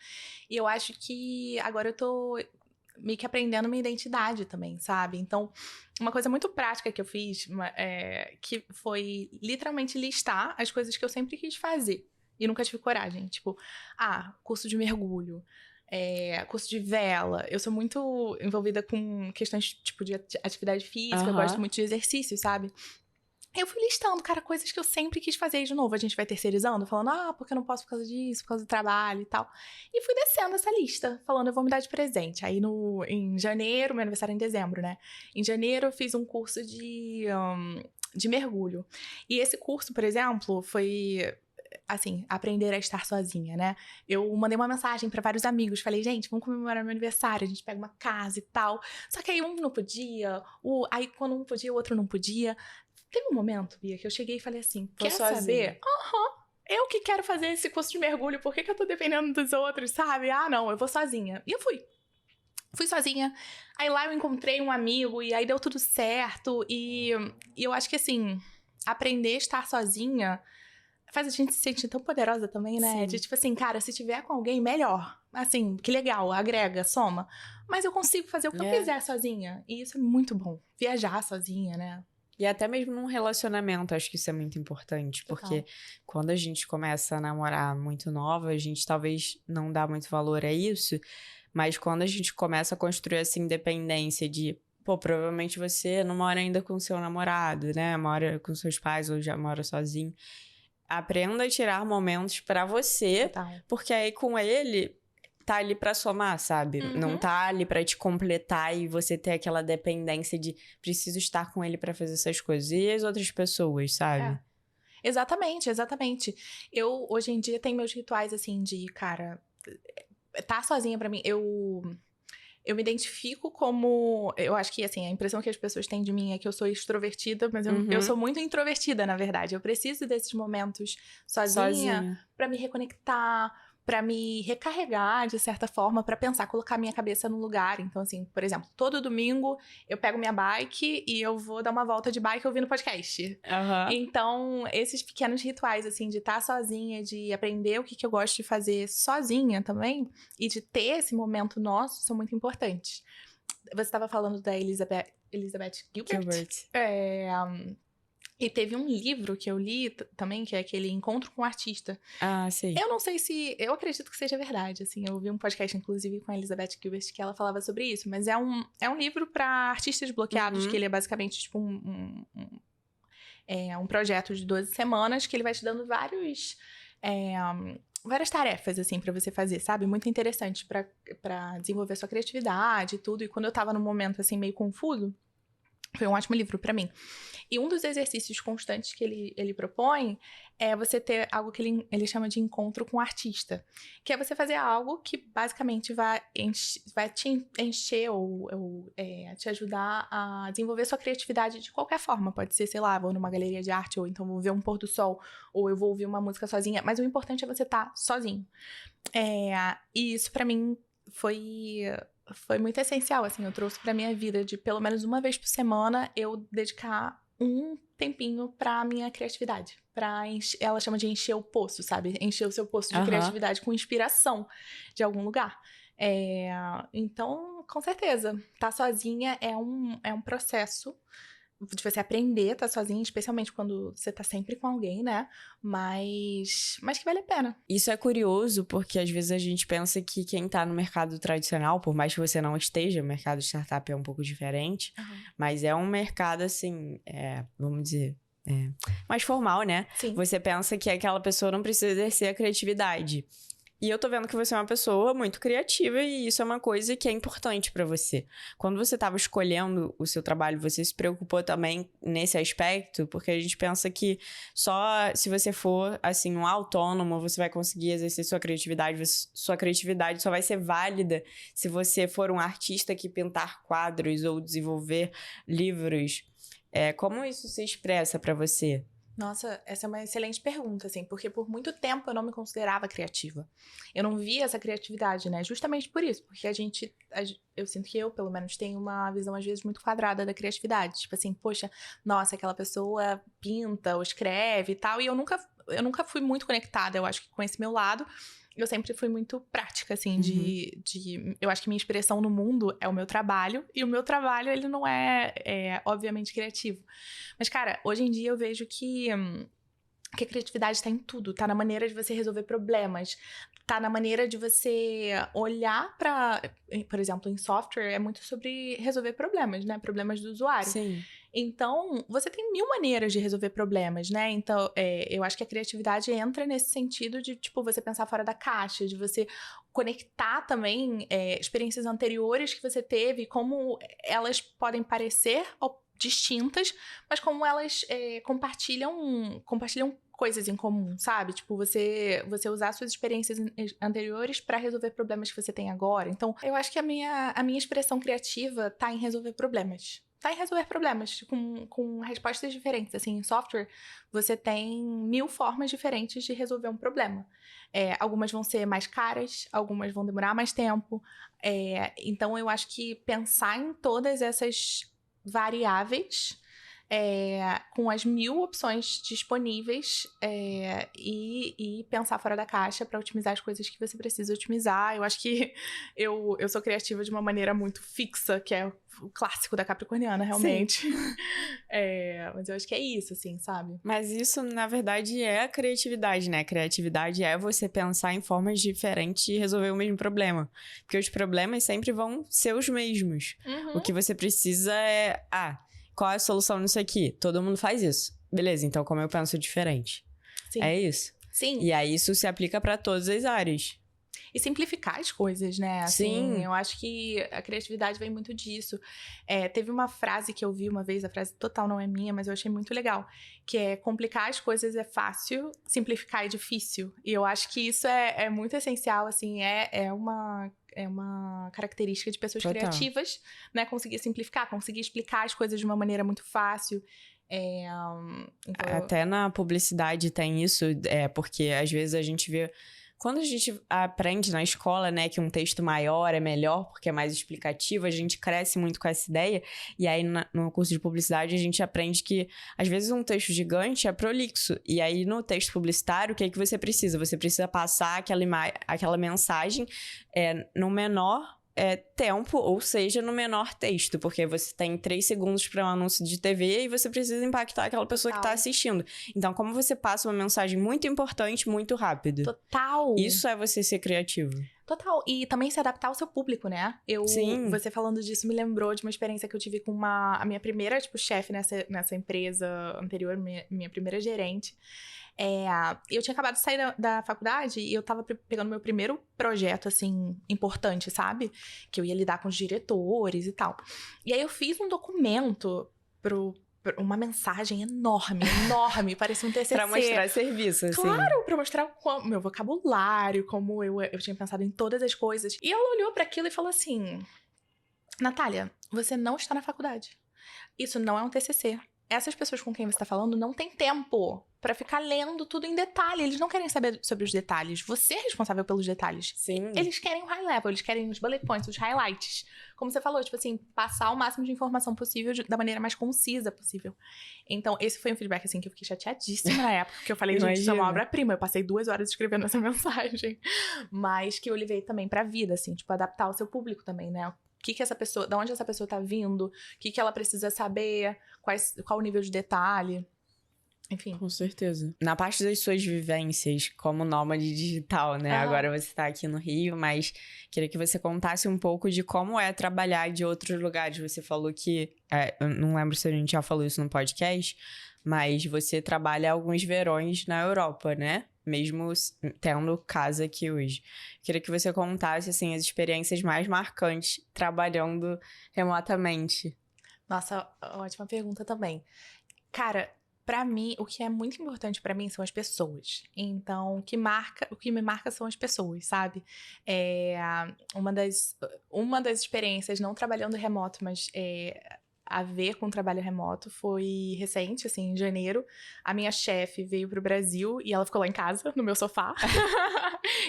E eu acho que agora eu tô meio que aprendendo minha identidade também, sabe? Então, uma coisa muito prática que eu fiz, que foi literalmente listar as coisas que eu sempre quis fazer. E nunca tive coragem. Tipo, curso de mergulho. Curso de vela. Eu sou muito envolvida com questões, tipo, de atividade física. Eu gosto muito de exercício, sabe? Eu fui listando, cara, coisas que eu sempre quis fazer. E, de novo, a gente vai terceirizando, falando, porque eu não posso por causa disso, por causa do trabalho e tal. E fui descendo essa lista, falando, eu vou me dar de presente. Aí, em janeiro, meu aniversário é em dezembro, né? Em janeiro, eu fiz um curso de mergulho. E esse curso, por exemplo, foi... assim, aprender a estar sozinha, né? Eu mandei uma mensagem pra vários amigos, falei, gente, vamos comemorar meu aniversário, a gente pega uma casa e tal. Só que aí um não podia, aí quando um podia, o outro não podia. Teve um momento, Bia, que eu cheguei e falei assim, quer saber? Eu que quero fazer esse curso de mergulho, por que eu tô dependendo dos outros, sabe? Não, eu vou sozinha. E eu fui. Fui sozinha. Aí lá eu encontrei um amigo e aí deu tudo certo. E eu acho que, assim, aprender a estar sozinha... faz a gente se sentir tão poderosa também, né? Sim. De tipo assim, cara, se tiver com alguém, melhor. Assim, que legal, agrega, soma. Mas eu consigo fazer o que eu quiser sozinha. E isso é muito bom. Viajar sozinha, né? E até mesmo num relacionamento, acho que isso é muito importante. Porque quando a gente começa a namorar muito nova, a gente talvez não dá muito valor a isso. Mas quando a gente começa a construir essa independência de... Pô, provavelmente você não mora ainda com seu namorado, né? Mora com seus pais ou já mora sozinho. Aprenda a tirar momentos pra você. Total. Porque aí com ele... tá ali pra somar, sabe? Não tá ali pra te completar e você ter aquela dependência de preciso estar com ele pra fazer essas coisas. E as outras pessoas, sabe? Exatamente, exatamente. Eu, hoje em dia, tenho meus rituais, assim, de, cara... Tá sozinha pra mim, eu me identifico como... Eu acho que, assim, a impressão que as pessoas têm de mim é que eu sou extrovertida, mas eu sou muito introvertida, na verdade. Eu preciso desses momentos sozinha. Pra me reconectar, pra me recarregar, de certa forma, pra pensar, colocar minha cabeça no lugar. Então, assim, por exemplo, todo domingo eu pego minha bike e eu vou dar uma volta de bike ouvindo podcast. Então, esses pequenos rituais, assim, de estar sozinha, de aprender o que eu gosto de fazer sozinha também, e de ter esse momento nosso, são muito importantes. Você estava falando da Elizabeth Gilbert. E teve um livro que eu li também, que é aquele Encontro com o Artista. Ah, sim. Eu não sei se... Eu acredito que seja verdade, assim. Eu ouvi um podcast, inclusive, com a Elizabeth Gilbert, que ela falava sobre isso. Mas é um livro para artistas bloqueados, que ele é basicamente, tipo, um projeto de 12 semanas, que ele vai te dando várias tarefas, assim, pra você fazer, sabe? Muito interessante pra desenvolver sua criatividade e tudo. E quando eu tava num momento, assim, meio confuso, foi um ótimo livro pra mim. E um dos exercícios constantes que ele propõe é você ter algo que ele chama de encontro com o artista. Que é você fazer algo que basicamente vai te encher ou te ajudar a desenvolver sua criatividade de qualquer forma. Pode ser, sei lá, vou numa galeria de arte, ou então vou ver um pôr do sol, ou eu vou ouvir uma música sozinha. Mas o importante é você estar sozinho. E isso pra mim foi muito essencial, assim. Eu trouxe pra minha vida de pelo menos uma vez por semana eu dedicar um tempinho pra minha criatividade. Ela chama de encher o poço, sabe? Encher o seu poço de criatividade com inspiração de algum lugar. Então, com certeza, tá sozinha é um processo de você aprender a estar sozinha, especialmente quando você tá sempre com alguém, né? Mas que vale a pena. Isso é curioso, porque às vezes a gente pensa que quem tá no mercado tradicional, por mais que você não esteja, o mercado de startup é um pouco diferente, mas é um mercado, assim, vamos dizer, mais formal, né? Sim. Você pensa que aquela pessoa não precisa exercer a criatividade. E eu tô vendo que você é uma pessoa muito criativa e isso é uma coisa que é importante pra você. Quando você tava escolhendo o seu trabalho, você se preocupou também nesse aspecto? Porque a gente pensa que só se você for, assim, um autônomo, você vai conseguir exercer sua criatividade. Sua criatividade só vai ser válida se você for um artista que pintar quadros ou desenvolver livros. Como isso se expressa pra você? Nossa, essa é uma excelente pergunta, assim, porque por muito tempo eu não me considerava criativa. Eu não via essa criatividade, né? Justamente por isso, porque eu sinto que eu, pelo menos, tenho uma visão, às vezes, muito quadrada da criatividade. Tipo assim, poxa, nossa, aquela pessoa pinta ou escreve e tal, e eu nunca fui muito conectada, eu acho que com esse meu lado. Eu sempre fui muito prática, assim, eu acho que minha expressão no mundo é o meu trabalho, e o meu trabalho, ele não obviamente, criativo. Mas, cara, hoje em dia eu vejo que a criatividade tá em tudo, tá na maneira de você resolver problemas, tá na maneira de você olhar pra... Por exemplo, em software, é muito sobre resolver problemas, né? Problemas do usuário. Sim. Então, você tem 1000 maneiras de resolver problemas, né? Então, eu acho que a criatividade entra nesse sentido de, tipo, você pensar fora da caixa, de você conectar também experiências anteriores que você teve, como elas podem parecer distintas, mas como elas compartilham coisas em comum, sabe? Tipo, você usar suas experiências anteriores para resolver problemas que você tem agora. Então, eu acho que a minha expressão criativa tá em resolver problemas. Tá em resolver problemas com respostas diferentes. Assim, em software, você tem 1000 formas diferentes de resolver um problema. Algumas vão ser mais caras, algumas vão demorar mais tempo. Então, eu acho que pensar em todas essas variáveis com as 1000 opções disponíveis e pensar fora da caixa para otimizar as coisas que você precisa otimizar. Eu acho que eu sou criativa de uma maneira muito fixa, que é o clássico da capricorniana, realmente. Mas eu acho que é isso, assim, sabe? Mas isso, na verdade, é a criatividade, né? Criatividade é você pensar em formas diferentes de resolver o mesmo problema. Porque os problemas sempre vão ser os mesmos. Uhum. O que você precisa é... qual é a solução nisso aqui? Todo mundo faz isso. Beleza, então como eu penso diferente? Sim. É isso. Sim. E aí isso se aplica para todas as áreas. E simplificar as coisas, né? Assim, Sim. Eu acho que a criatividade vem muito disso. Teve uma frase que eu vi uma vez, a frase total não é minha, mas eu achei muito legal, que é: complicar as coisas é fácil, simplificar é difícil. E eu acho que isso é muito essencial, assim, é uma característica de pessoas Total. criativas, né? Conseguir simplificar, conseguir explicar as coisas de uma maneira muito fácil. Então... Até na publicidade tem isso, porque às vezes a gente vê... Quando a gente aprende na escola, né, que um texto maior é melhor porque é mais explicativo, a gente cresce muito com essa ideia. E aí, no curso de publicidade, a gente aprende que, às vezes, um texto gigante é prolixo. E aí, no texto publicitário, o que é que você precisa? Você precisa passar aquela mensagem no menor tempo, ou seja, no menor texto, porque você tem 3 segundos para um anúncio de TV e você precisa impactar aquela pessoa que tá assistindo. Então, como você passa uma mensagem muito importante, muito rápido? Total! Isso é você ser criativo. Total. E também se adaptar ao seu público, né? Sim. Você falando disso me lembrou de uma experiência que eu tive com a minha primeira, chefe nessa empresa anterior, minha primeira gerente. Eu tinha acabado de sair da faculdade e eu tava pegando meu primeiro projeto, assim, importante, sabe? Que eu ia lidar com os diretores e tal. E aí eu fiz um documento uma mensagem enorme, parecia um TCC. Pra mostrar serviço, assim. Claro, pra mostrar o meu vocabulário, como eu tinha pensado em todas as coisas. E ela olhou pra aquilo e falou assim: Natália, você não está na faculdade. Isso não é um TCC. Essas pessoas com quem você tá falando não têm tempo pra ficar lendo tudo em detalhe. Eles não querem saber sobre os detalhes. Você é responsável pelos detalhes. Sim. Eles querem o high level, eles querem os bullet points, os highlights. Como você falou, tipo assim, passar o máximo de informação possível da maneira mais concisa possível. Então, esse foi um feedback, assim, que eu fiquei chateadíssima na época. Porque eu falei, gente, isso é uma obra-prima. Eu passei 2 horas escrevendo essa mensagem. Mas que eu levei também pra vida, assim, tipo, adaptar o seu público também, né? Da onde essa pessoa tá vindo, o que ela precisa saber, qual o nível de detalhe, enfim. Com certeza. Na parte das suas vivências como nômade digital, né? Agora você tá aqui no Rio, mas queria que você contasse um pouco de como é trabalhar de outros lugares. Você falou que, eu não lembro se a gente já falou isso no podcast, mas você trabalha alguns verões na Europa, né? Mesmo tendo casa aqui hoje. Queria que você contasse, assim, as experiências mais marcantes trabalhando remotamente. Nossa, ótima pergunta também. Cara, pra mim, o que é muito importante pra mim são as pessoas. Então, o que me marca são as pessoas, sabe? Uma das experiências, não trabalhando remoto, mas a ver com o trabalho remoto foi recente, assim, em janeiro. A minha chefe veio pro Brasil e ela ficou lá em casa, no meu sofá.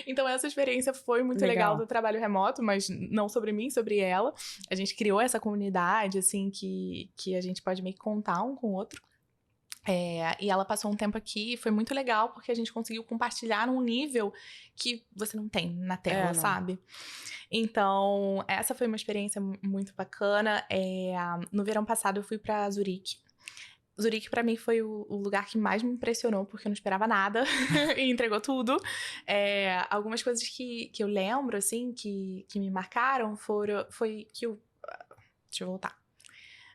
Então, essa experiência foi muito legal do trabalho remoto, mas não sobre mim, sobre ela. A gente criou essa comunidade, assim, que a gente pode meio que contar um com o outro. E ela passou um tempo aqui e foi muito legal, porque a gente conseguiu compartilhar num nível que você não tem na tela, sabe? Então, essa foi uma experiência muito bacana. No verão passado, eu fui pra Zurique. Zurique, pra mim, foi o lugar que mais me impressionou, porque eu não esperava nada e entregou tudo. Algumas coisas que eu lembro, assim, que me marcaram foi que eu... Deixa eu voltar.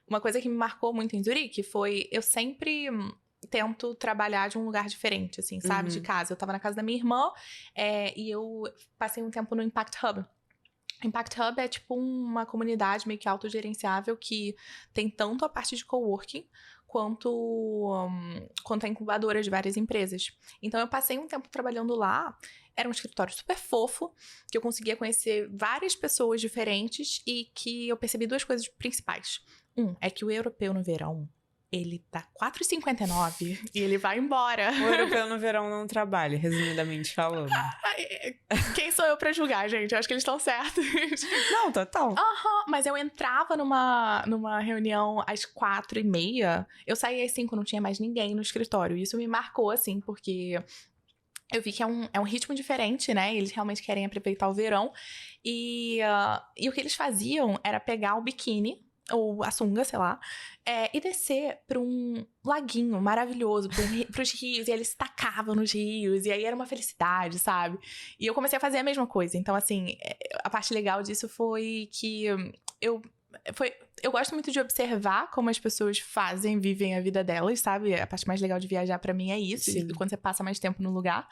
Uma coisa que me marcou muito em Zurique foi... Eu sempre tento trabalhar de um lugar diferente, assim, sabe? De casa. Eu tava na casa da minha irmã e eu passei um tempo no Impact Hub. Impact Hub é tipo uma comunidade meio que autogerenciável que tem tanto a parte de coworking quanto a incubadora de várias empresas. Então, eu passei um tempo trabalhando lá. Era um escritório super fofo, que eu conseguia conhecer várias pessoas diferentes e que eu percebi 2 coisas principais. É que o europeu no verão, ele tá 4,59 e ele vai embora. O europeu no verão não trabalha, resumidamente falando. Quem sou eu pra julgar, gente? Eu acho que eles estão certos. Não, total. Mas eu entrava numa reunião às 4:30, eu saía às 5, não tinha mais ninguém no escritório. Isso me marcou, assim, porque eu vi que é um ritmo diferente, né? Eles realmente querem aproveitar o verão. E o que eles faziam era pegar o biquíni, ou a sunga, sei lá, e descer pra um laguinho maravilhoso, pros rios, e eles tacavam nos rios, e aí era uma felicidade, sabe? E eu comecei a fazer a mesma coisa. Então, assim, a parte legal disso foi que eu gosto muito de observar como as pessoas vivem a vida delas, sabe? A parte mais legal de viajar pra mim é isso, quando você passa mais tempo no lugar.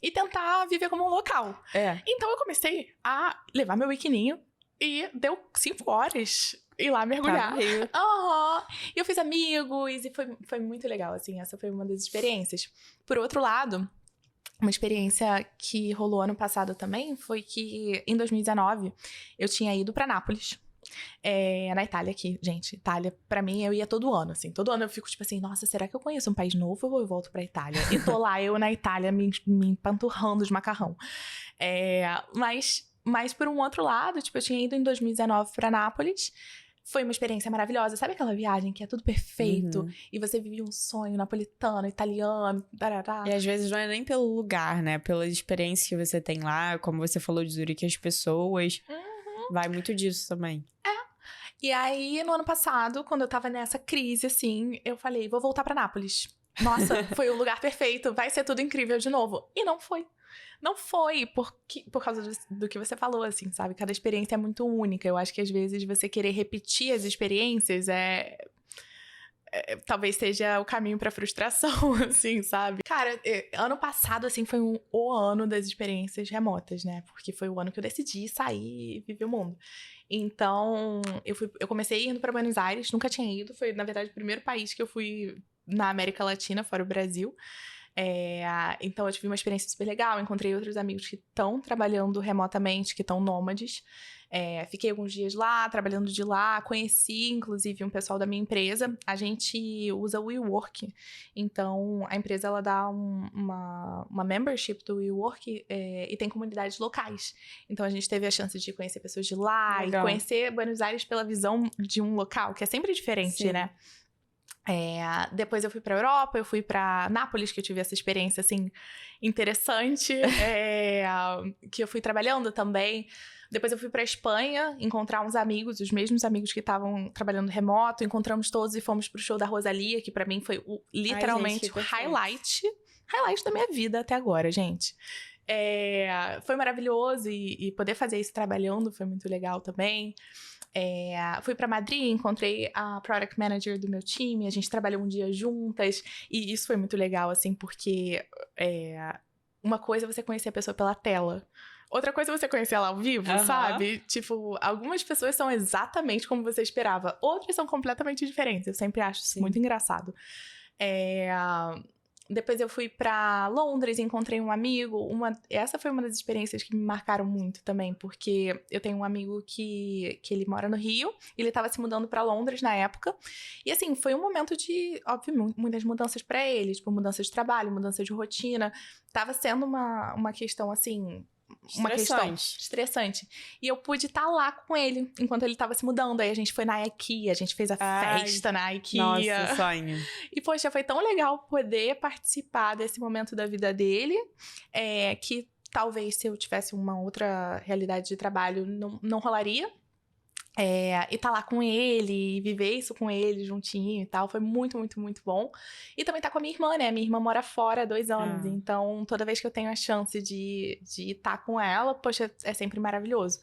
E tentar viver como um local. Então eu comecei a levar meu biquininho e deu 5 horas ir lá mergulhar. E eu fiz amigos e foi muito legal, assim. Essa foi uma das experiências. Por outro lado, uma experiência que rolou ano passado também foi que, em 2019, eu tinha ido pra Nápoles. Na Itália aqui, gente. Itália, pra mim, eu ia todo ano, assim. Todo ano eu fico tipo assim, nossa, será que eu conheço um país novo ou eu volto pra Itália? E tô lá, eu na Itália, me empanturrando de macarrão. Mas por um outro lado, tipo, eu tinha ido em 2019 pra Nápoles. Foi uma experiência maravilhosa. Sabe aquela viagem que é tudo perfeito? E você vive um sonho napolitano, italiano, tarará. E às vezes não é nem pelo lugar, né? Pelas experiências que você tem lá, como você falou de Zurique, as pessoas. Vai muito disso também. E aí, no ano passado, quando eu tava nessa crise, assim, eu falei, vou voltar pra Nápoles. Nossa, foi o lugar perfeito, vai ser tudo incrível de novo. E não foi. Não foi por causa do que você falou, assim, sabe? Cada experiência é muito única. Eu acho que às vezes você querer repetir as experiências talvez seja o caminho pra frustração, assim, sabe? Cara, ano passado, assim, foi o ano das experiências remotas, né? Porque foi o ano que eu decidi sair e viver o mundo. Então, eu comecei indo pra Buenos Aires, nunca tinha ido. Foi, na verdade, o primeiro país que eu fui na América Latina, fora o Brasil. Então eu tive uma experiência super legal, encontrei outros amigos que estão trabalhando remotamente, que estão nômades. Fiquei alguns dias lá, trabalhando de lá, conheci inclusive um pessoal da minha empresa. A gente usa o WeWork, então a empresa ela dá uma membership do WeWork e tem comunidades locais. Então a gente teve a chance de conhecer pessoas de lá e conhecer Buenos Aires pela visão de um local, que é sempre diferente, né? Depois eu fui pra Europa, eu fui pra Nápoles, que eu tive essa experiência, assim, interessante, que eu fui trabalhando também. Depois eu fui pra Espanha, encontrar uns amigos, os mesmos amigos que estavam trabalhando remoto, encontramos todos e fomos pro show da Rosalía, que pra mim foi literalmente o highlight da minha vida até agora, gente. Foi maravilhoso e poder fazer isso trabalhando foi muito legal também. Fui pra Madrid, encontrei a Product Manager do meu time, a gente trabalhou um dia juntas, e isso foi muito legal, assim, porque uma coisa é você conhecer a pessoa pela tela, outra coisa é você conhecer ela ao vivo, sabe? Tipo, algumas pessoas são exatamente como você esperava, outras são completamente diferentes, eu sempre acho isso muito engraçado. Depois eu fui pra Londres, encontrei um amigo. Essa foi uma das experiências que me marcaram muito também, porque eu tenho um amigo que ele mora no Rio, e ele tava se mudando pra Londres na época. E assim, foi um momento de, óbvio, muitas mudanças pra ele, tipo, mudança de trabalho, mudança de rotina. Tava sendo uma questão, assim, uma questão estressante. E eu pude estar lá com ele enquanto ele tava se mudando. Aí a gente foi na IKEA, a gente fez a festa na IKEA. Nossa, sonho. E, poxa, foi tão legal poder participar desse momento da vida dele, que talvez se eu tivesse uma outra realidade de trabalho não rolaria. E tá lá com ele, e viver isso com ele juntinho e tal, foi muito, muito, muito bom. E também tá com a minha irmã, né? Minha irmã mora fora há 2 anos, então toda vez que eu tenho a chance de estar com ela, poxa, é sempre maravilhoso.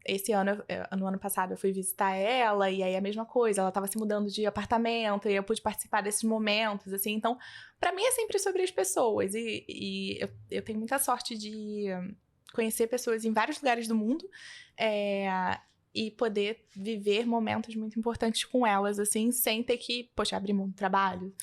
Esse ano, no ano passado, eu fui visitar ela, e aí a mesma coisa, ela tava se mudando de apartamento, e eu pude participar desses momentos, assim, então, pra mim é sempre sobre as pessoas, e eu tenho muita sorte de conhecer pessoas em vários lugares do mundo, e poder viver momentos muito importantes com elas, assim, sem ter que, poxa, abrir mão do trabalho.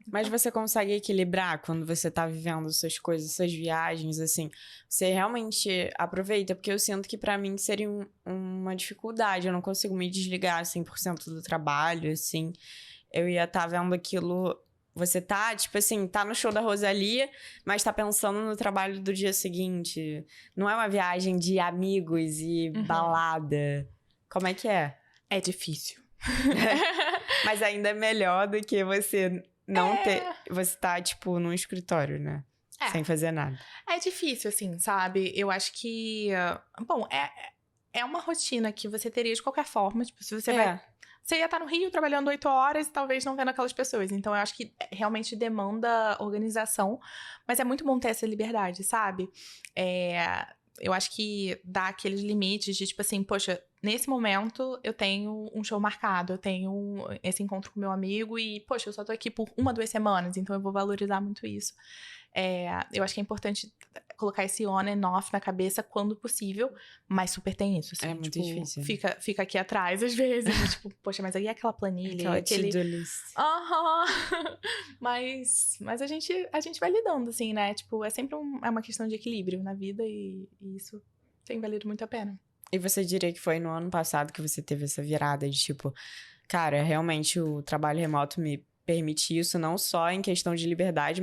Mas você consegue equilibrar quando você tá vivendo suas coisas, suas viagens, assim? Você realmente aproveita? Porque eu sinto que pra mim seria uma dificuldade. Eu não consigo me desligar 100% do trabalho, assim. Eu ia estar vendo aquilo... Você tá, tipo assim, tá no show da Rosalía, mas tá pensando no trabalho do dia seguinte. Não é uma viagem de amigos e balada. Como é que é? É difícil. Mas ainda é melhor do que você não ter... Você tá, tipo, num escritório, né? Sem fazer nada. É difícil, assim, sabe? Eu acho que... Bom, é uma rotina que você teria de qualquer forma. Tipo, se você vai... Você ia estar no Rio trabalhando 8 horas e talvez não vendo aquelas pessoas. Então, eu acho que realmente demanda organização. Mas é muito bom ter essa liberdade, sabe? Eu acho que dá aqueles limites de, tipo assim, poxa, nesse momento eu tenho um show marcado, eu tenho esse encontro com meu amigo e, poxa, eu só tô aqui por 1, 2 semanas, então eu vou valorizar muito isso. Eu acho que é importante colocar esse on and off na cabeça quando possível, mas super tem isso, assim. É muito difícil. Fica aqui atrás, às vezes, e, tipo, poxa, mas aí é aquela planilha, aquela to-do list. Mas a gente vai lidando, assim, né? Tipo, é sempre uma questão de equilíbrio na vida e isso tem valido muito a pena. E você diria que foi no ano passado que você teve essa virada de, tipo, cara, realmente o trabalho remoto me permite isso, não só em questão de liberdade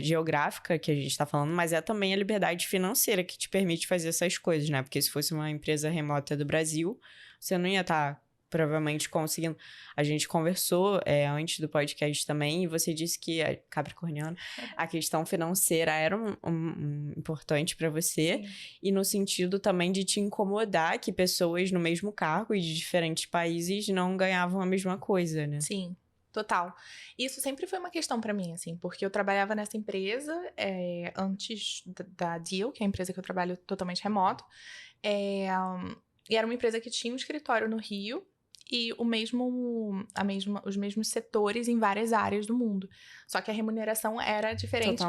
geográfica que a gente tá falando, mas é também a liberdade financeira que te permite fazer essas coisas, né? Porque se fosse uma empresa remota do Brasil, você não ia estar provavelmente conseguindo. A gente conversou antes do podcast também, e você disse que, capricorniano, a questão financeira era importante pra você. Sim. E no sentido também de te incomodar que pessoas no mesmo cargo e de diferentes países não ganhavam a mesma coisa, né? Sim. Total. Isso sempre foi uma questão pra mim, assim, porque eu trabalhava nessa empresa antes da Deal, que é a empresa que eu trabalho totalmente remoto, e era uma empresa que tinha um escritório no Rio e os mesmos setores em várias áreas do mundo. Só que a remuneração era diferente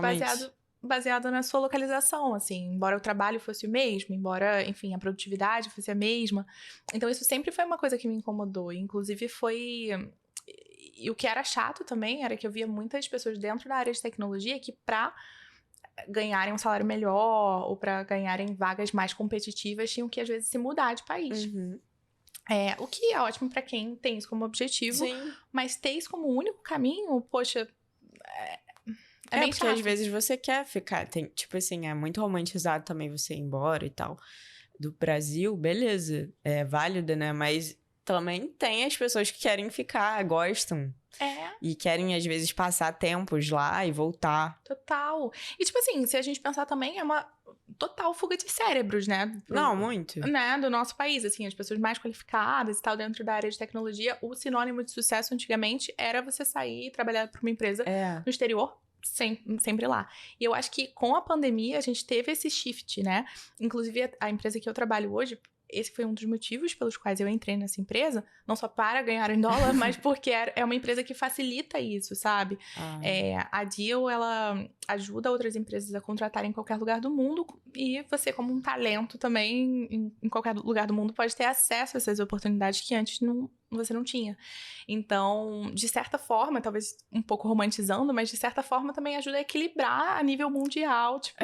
baseado na sua localização, assim, embora o trabalho fosse o mesmo, embora, enfim, a produtividade fosse a mesma. Então, isso sempre foi uma coisa que me incomodou, inclusive E o que era chato também era que eu via muitas pessoas dentro da área de tecnologia que pra ganharem um salário melhor ou pra ganharem vagas mais competitivas tinham que, às vezes, se mudar de país. O que é ótimo pra quem tem isso como objetivo. Sim. Mas ter isso como único caminho, poxa... É bem porque chato. Às vezes você quer ficar... tipo assim, é muito romantizado também você ir embora e tal. Do Brasil, beleza. É válido, né? Mas... também tem as pessoas que querem ficar, gostam. E querem, às vezes, passar tempos lá e voltar. Total. E, tipo assim, se a gente pensar também, é uma total fuga de cérebros, né? Não, muito. Né? Do nosso país, assim, as pessoas mais qualificadas e tal, dentro da área de tecnologia, o sinônimo de sucesso antigamente era você sair e trabalhar para uma empresa no exterior. Sempre lá. E eu acho que com a pandemia a gente teve esse shift, né? Inclusive a empresa que eu trabalho hoje, esse foi um dos motivos pelos quais eu entrei nessa empresa, não só para ganhar em dólar, mas porque é uma empresa que facilita isso, sabe? A Deal, ela ajuda outras empresas a contratarem em qualquer lugar do mundo e você, como um talento também, em qualquer lugar do mundo, pode ter acesso a essas oportunidades que antes você não tinha. Então, de certa forma, talvez um pouco romantizando, mas de certa forma também ajuda a equilibrar a nível mundial, tipo,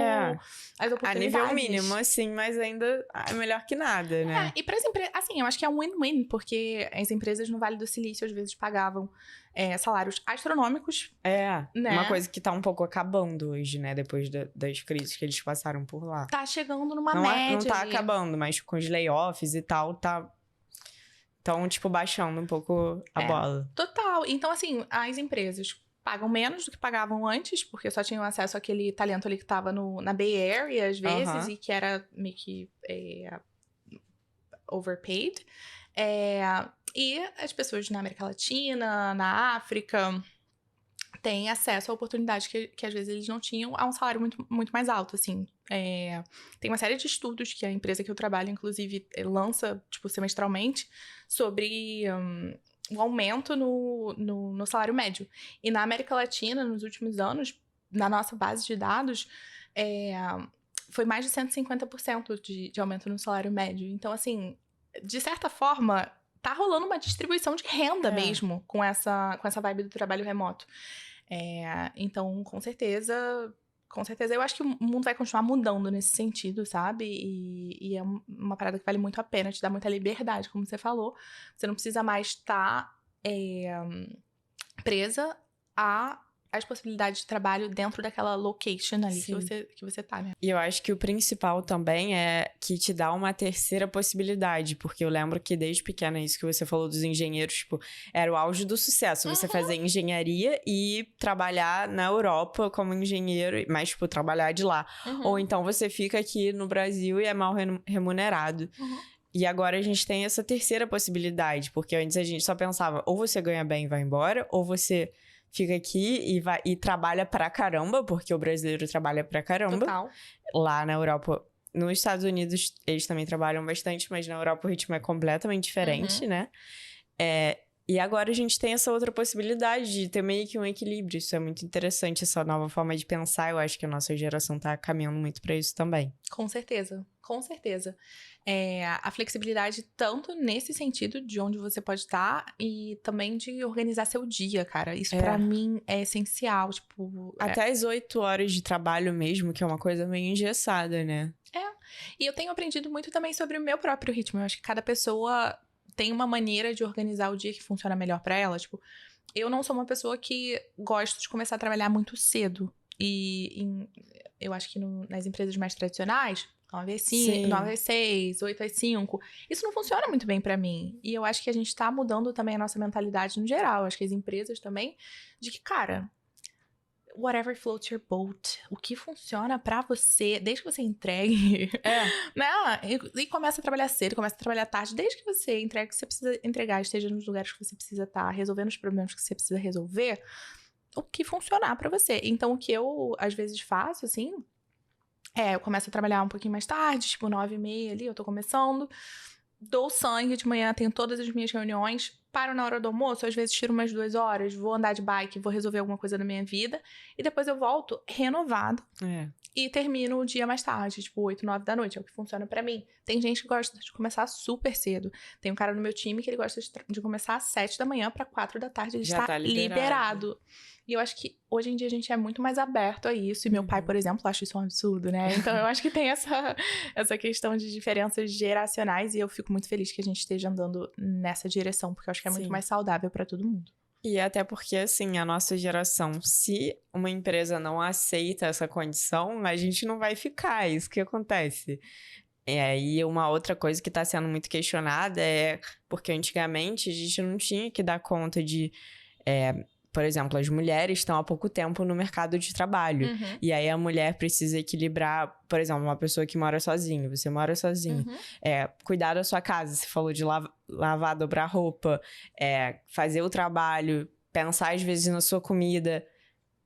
as oportunidades. A nível mínimo, assim, mas ainda é melhor que nada, né? E para as empresas, assim, eu acho que é um win-win, porque as empresas no Vale do Silício às vezes pagavam salários astronômicos. Né? Uma coisa que tá um pouco acabando hoje, né? Depois das crises que eles passaram por lá. Tá chegando numa média. Não tá acabando, mas com os layoffs e tal, tá... Então, tipo, baixando um pouco a bola. Total. Então, assim, as empresas pagam menos do que pagavam antes, porque só tinham acesso àquele talento ali que tava na Bay Area, às vezes, e que era meio que overpaid. E as pessoas na América Latina, na África, têm acesso a oportunidades que às vezes eles não tinham a um salário muito, muito mais alto, assim. Tem uma série de estudos que a empresa que eu trabalho, inclusive, lança, tipo, semestralmente, sobre o aumento no salário médio. E na América Latina, nos últimos anos, na nossa base de dados, foi mais de 150% de aumento no salário médio. Então, assim, de certa forma, tá rolando uma distribuição de renda mesmo com essa vibe do trabalho remoto. Então, com certeza, eu acho que o mundo vai continuar mudando nesse sentido, sabe? E é uma parada que vale muito a pena, te dá muita liberdade, como você falou. Você não precisa mais estar presa às possibilidades de trabalho dentro daquela location ali que você tá, né? E eu acho que o principal também é que te dá uma terceira possibilidade, porque eu lembro que desde pequena, isso que você falou dos engenheiros, tipo, era o auge do sucesso, você fazer engenharia e trabalhar na Europa como engenheiro, mas, tipo, trabalhar de lá. Ou então você fica aqui no Brasil e é mal remunerado. E agora a gente tem essa terceira possibilidade, porque antes a gente só pensava, ou você ganha bem e vai embora, ou você fica aqui e trabalha pra caramba, porque o brasileiro trabalha pra caramba. Total. Lá na Europa, nos Estados Unidos, eles também trabalham bastante, mas na Europa o ritmo é completamente diferente, né? E agora a gente tem essa outra possibilidade de ter meio que um equilíbrio. Isso é muito interessante, essa nova forma de pensar. Eu acho que a nossa geração tá caminhando muito pra isso também. Com certeza, com certeza. A flexibilidade tanto nesse sentido de onde você pode estar e também de organizar seu dia, cara. Isso pra mim é essencial, tipo... Até as 8 horas de trabalho mesmo, que é uma coisa meio engessada, né? E eu tenho aprendido muito também sobre o meu próprio ritmo. Eu acho que cada pessoa tem uma maneira de organizar o dia que funciona melhor pra ela. Tipo, eu não sou uma pessoa que gosta de começar a trabalhar muito cedo. Eu acho que nas empresas mais tradicionais, 9 às 5, 9 às 6, 8 às 5, isso não funciona muito bem pra mim. E eu acho que a gente tá mudando também a nossa mentalidade no geral. Eu acho que as empresas também, de que, cara, whatever floats your boat, o que funciona pra você, desde que você entregue, né? E começa a trabalhar cedo, começa a trabalhar tarde, desde que você entregue o que você precisa entregar, esteja nos lugares que você precisa estar, resolvendo os problemas que você precisa resolver, o que funcionar pra você. Então, o que eu, às vezes, faço, assim, eu começo a trabalhar um pouquinho mais tarde, tipo 9h30 ali, eu tô começando, dou sangue de manhã, tenho todas as minhas reuniões, paro na hora do almoço, às vezes tiro umas 2 horas, vou andar de bike, vou resolver alguma coisa na minha vida, e depois eu volto renovado e termino o dia mais tarde, tipo 8, 9 da noite, é o que funciona pra mim. Tem gente que gosta de começar super cedo. Tem um cara no meu time que ele gosta de começar às 7 da manhã pra 4 da tarde, ele Já está tá liberado. E eu acho que hoje em dia a gente é muito mais aberto a isso. E meu pai, por exemplo, acha isso um absurdo, né? Então eu acho que tem essa questão de diferenças geracionais. E eu fico muito feliz que a gente esteja andando nessa direção, porque eu acho que é muito mais saudável pra todo mundo. E até porque, assim, a nossa geração, se uma empresa não aceita essa condição, a gente não vai ficar. É isso que acontece. E uma outra coisa que está sendo muito questionada é porque antigamente a gente não tinha que dar conta de... por exemplo, as mulheres estão há pouco tempo no mercado de trabalho. E aí a mulher precisa equilibrar, por exemplo, uma pessoa que mora sozinha. Você mora sozinho. Cuidar da sua casa. Você falou de lavar, dobrar roupa. Fazer o trabalho. Pensar, às vezes, na sua comida.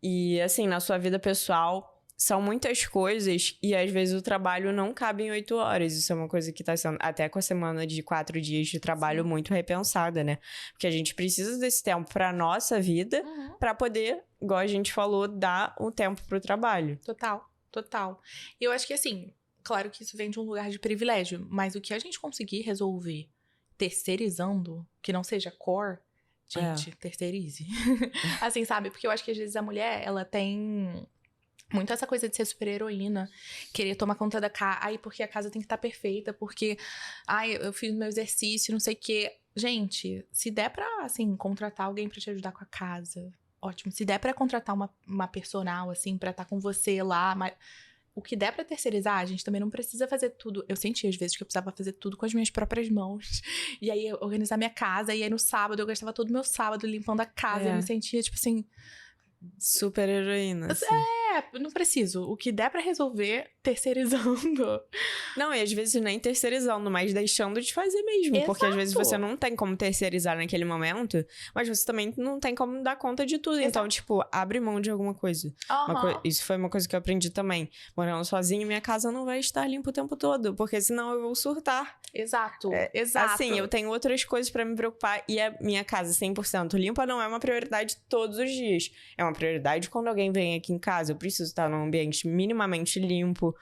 E, assim, na sua vida pessoal... São muitas coisas e, às vezes, o trabalho não cabe em 8 horas. Isso é uma coisa que está sendo, até com a semana de 4 dias de trabalho, muito repensada, né? Porque a gente precisa desse tempo para nossa vida, para poder, igual a gente falou, dar o tempo pro trabalho. Total. E eu acho que, assim, claro que isso vem de um lugar de privilégio, mas o que a gente conseguir resolver terceirizando, que não seja core, gente, terceirize. Assim, sabe? Porque eu acho que, às vezes, a mulher, ela tem... muito essa coisa de ser super heroína, querer tomar conta da casa, porque a casa tem que estar perfeita, porque, eu fiz meu exercício, não sei o quê. Gente, se der pra, assim, contratar alguém pra te ajudar com a casa, ótimo. Se der pra contratar uma personal, assim, pra estar com você lá, mas o que der pra terceirizar, a gente também não precisa fazer tudo. Eu senti, às vezes, que eu precisava fazer tudo com as minhas próprias mãos. E aí, organizar minha casa, e aí no sábado, eu gastava todo o meu sábado limpando a casa, eu me sentia, tipo assim... super heroína, assim. Não preciso. O que der pra resolver, terceirizando. Não, e às vezes nem terceirizando, mas deixando de fazer mesmo. Exato. Porque às vezes você não tem como terceirizar naquele momento, mas você também não tem como dar conta de tudo. Então, tipo, abre mão de alguma coisa. Isso foi uma coisa que eu aprendi também. Morando sozinha, minha casa não vai estar limpa o tempo todo, porque senão eu vou surtar. Exato. Assim, eu tenho outras coisas pra me preocupar e a minha casa 100% limpa não é uma prioridade todos os dias. É uma prioridade quando alguém vem aqui em casa. Eu preciso estar num ambiente minimamente limpo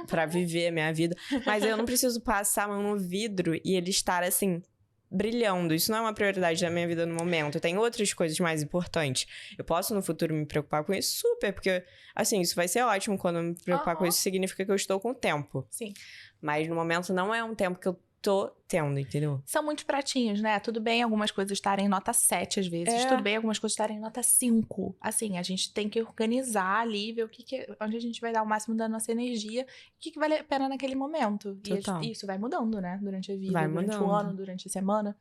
pra viver a minha vida. Mas eu não preciso passar a mão no vidro e ele estar, assim, brilhando. Isso não é uma prioridade da minha vida no momento. Tem outras coisas mais importantes. Eu posso no futuro me preocupar com isso? Super, porque, assim, isso vai ser ótimo. Quando eu me preocupar com isso, significa que eu estou com tempo. Sim. Mas no momento não é um tempo que eu tô tendo, entendeu? São muitos pratinhos, né? Tudo bem algumas coisas estarem em nota 7 às vezes. Tudo bem algumas coisas estarem em nota 5. Assim, a gente tem que organizar ali, ver onde a gente vai dar o máximo da nossa energia, o que vale a pena naquele momento. Total. E isso vai mudando, né? Durante a vida, Vai durante mudando. o ano, durante a semana.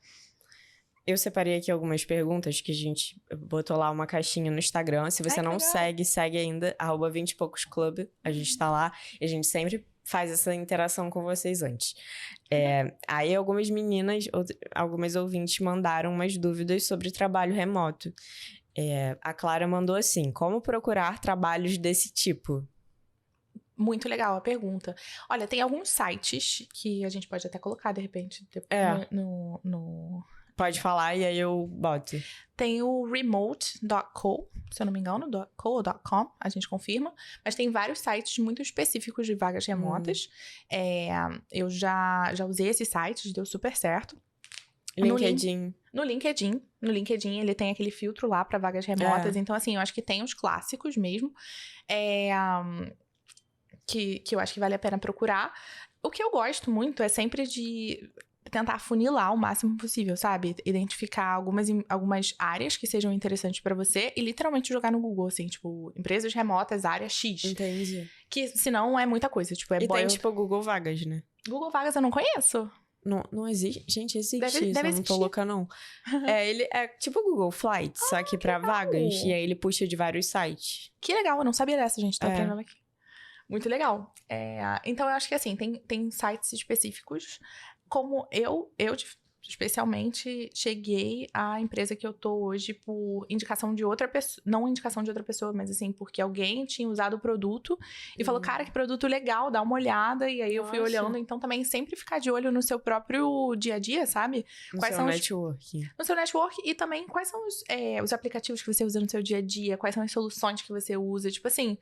Eu separei aqui algumas perguntas que a gente botou lá uma caixinha no Instagram. Se você não segue ainda, @20poucosclub. A gente tá lá e a gente sempre faz essa interação com vocês antes. Aí algumas meninas, algumas ouvintes mandaram umas dúvidas sobre trabalho remoto. A Clara mandou assim: como procurar trabalhos desse tipo? Muito legal a pergunta. Olha, tem alguns sites que a gente pode até colocar, de repente, no... Pode falar e aí eu boto. Tem o remote.co, se eu não me engano, .co ou .com, a gente confirma. Mas tem vários sites muito específicos de vagas remotas. Eu já usei esses sites, deu super certo. LinkedIn. No LinkedIn ele tem aquele filtro lá para vagas remotas. Então, assim, eu acho que tem os clássicos mesmo. Que eu acho que vale a pena procurar. O que eu gosto muito é sempre de tentar funilar o máximo possível, sabe? Identificar algumas áreas que sejam interessantes pra você e literalmente jogar no Google, assim, tipo, empresas remotas, área X. Entendi. Que senão é muita coisa, tipo, tem, tipo, Google Vagas, né? Google Vagas eu não conheço. Não existe? Gente, existe. Deve eu não tô louca, não. Ele é tipo o Google Flights, só que pra vagas. E aí ele puxa de vários sites. Que legal, eu não sabia dessa, gente. Tô aprendendo aqui. Muito legal. Então, eu acho que, assim, tem sites específicos. Como eu especialmente, cheguei à empresa que eu tô hoje por indicação de outra pessoa. Não indicação de outra pessoa, mas assim, porque alguém tinha usado o produto e falou, cara, que produto legal, dá uma olhada. E aí eu fui olhando. Então, também sempre ficar de olho no seu próprio dia a dia, sabe? Quais são network. No seu network. E também, quais são os aplicativos que você usa no seu dia a dia? Quais são as soluções que você usa? Tipo assim...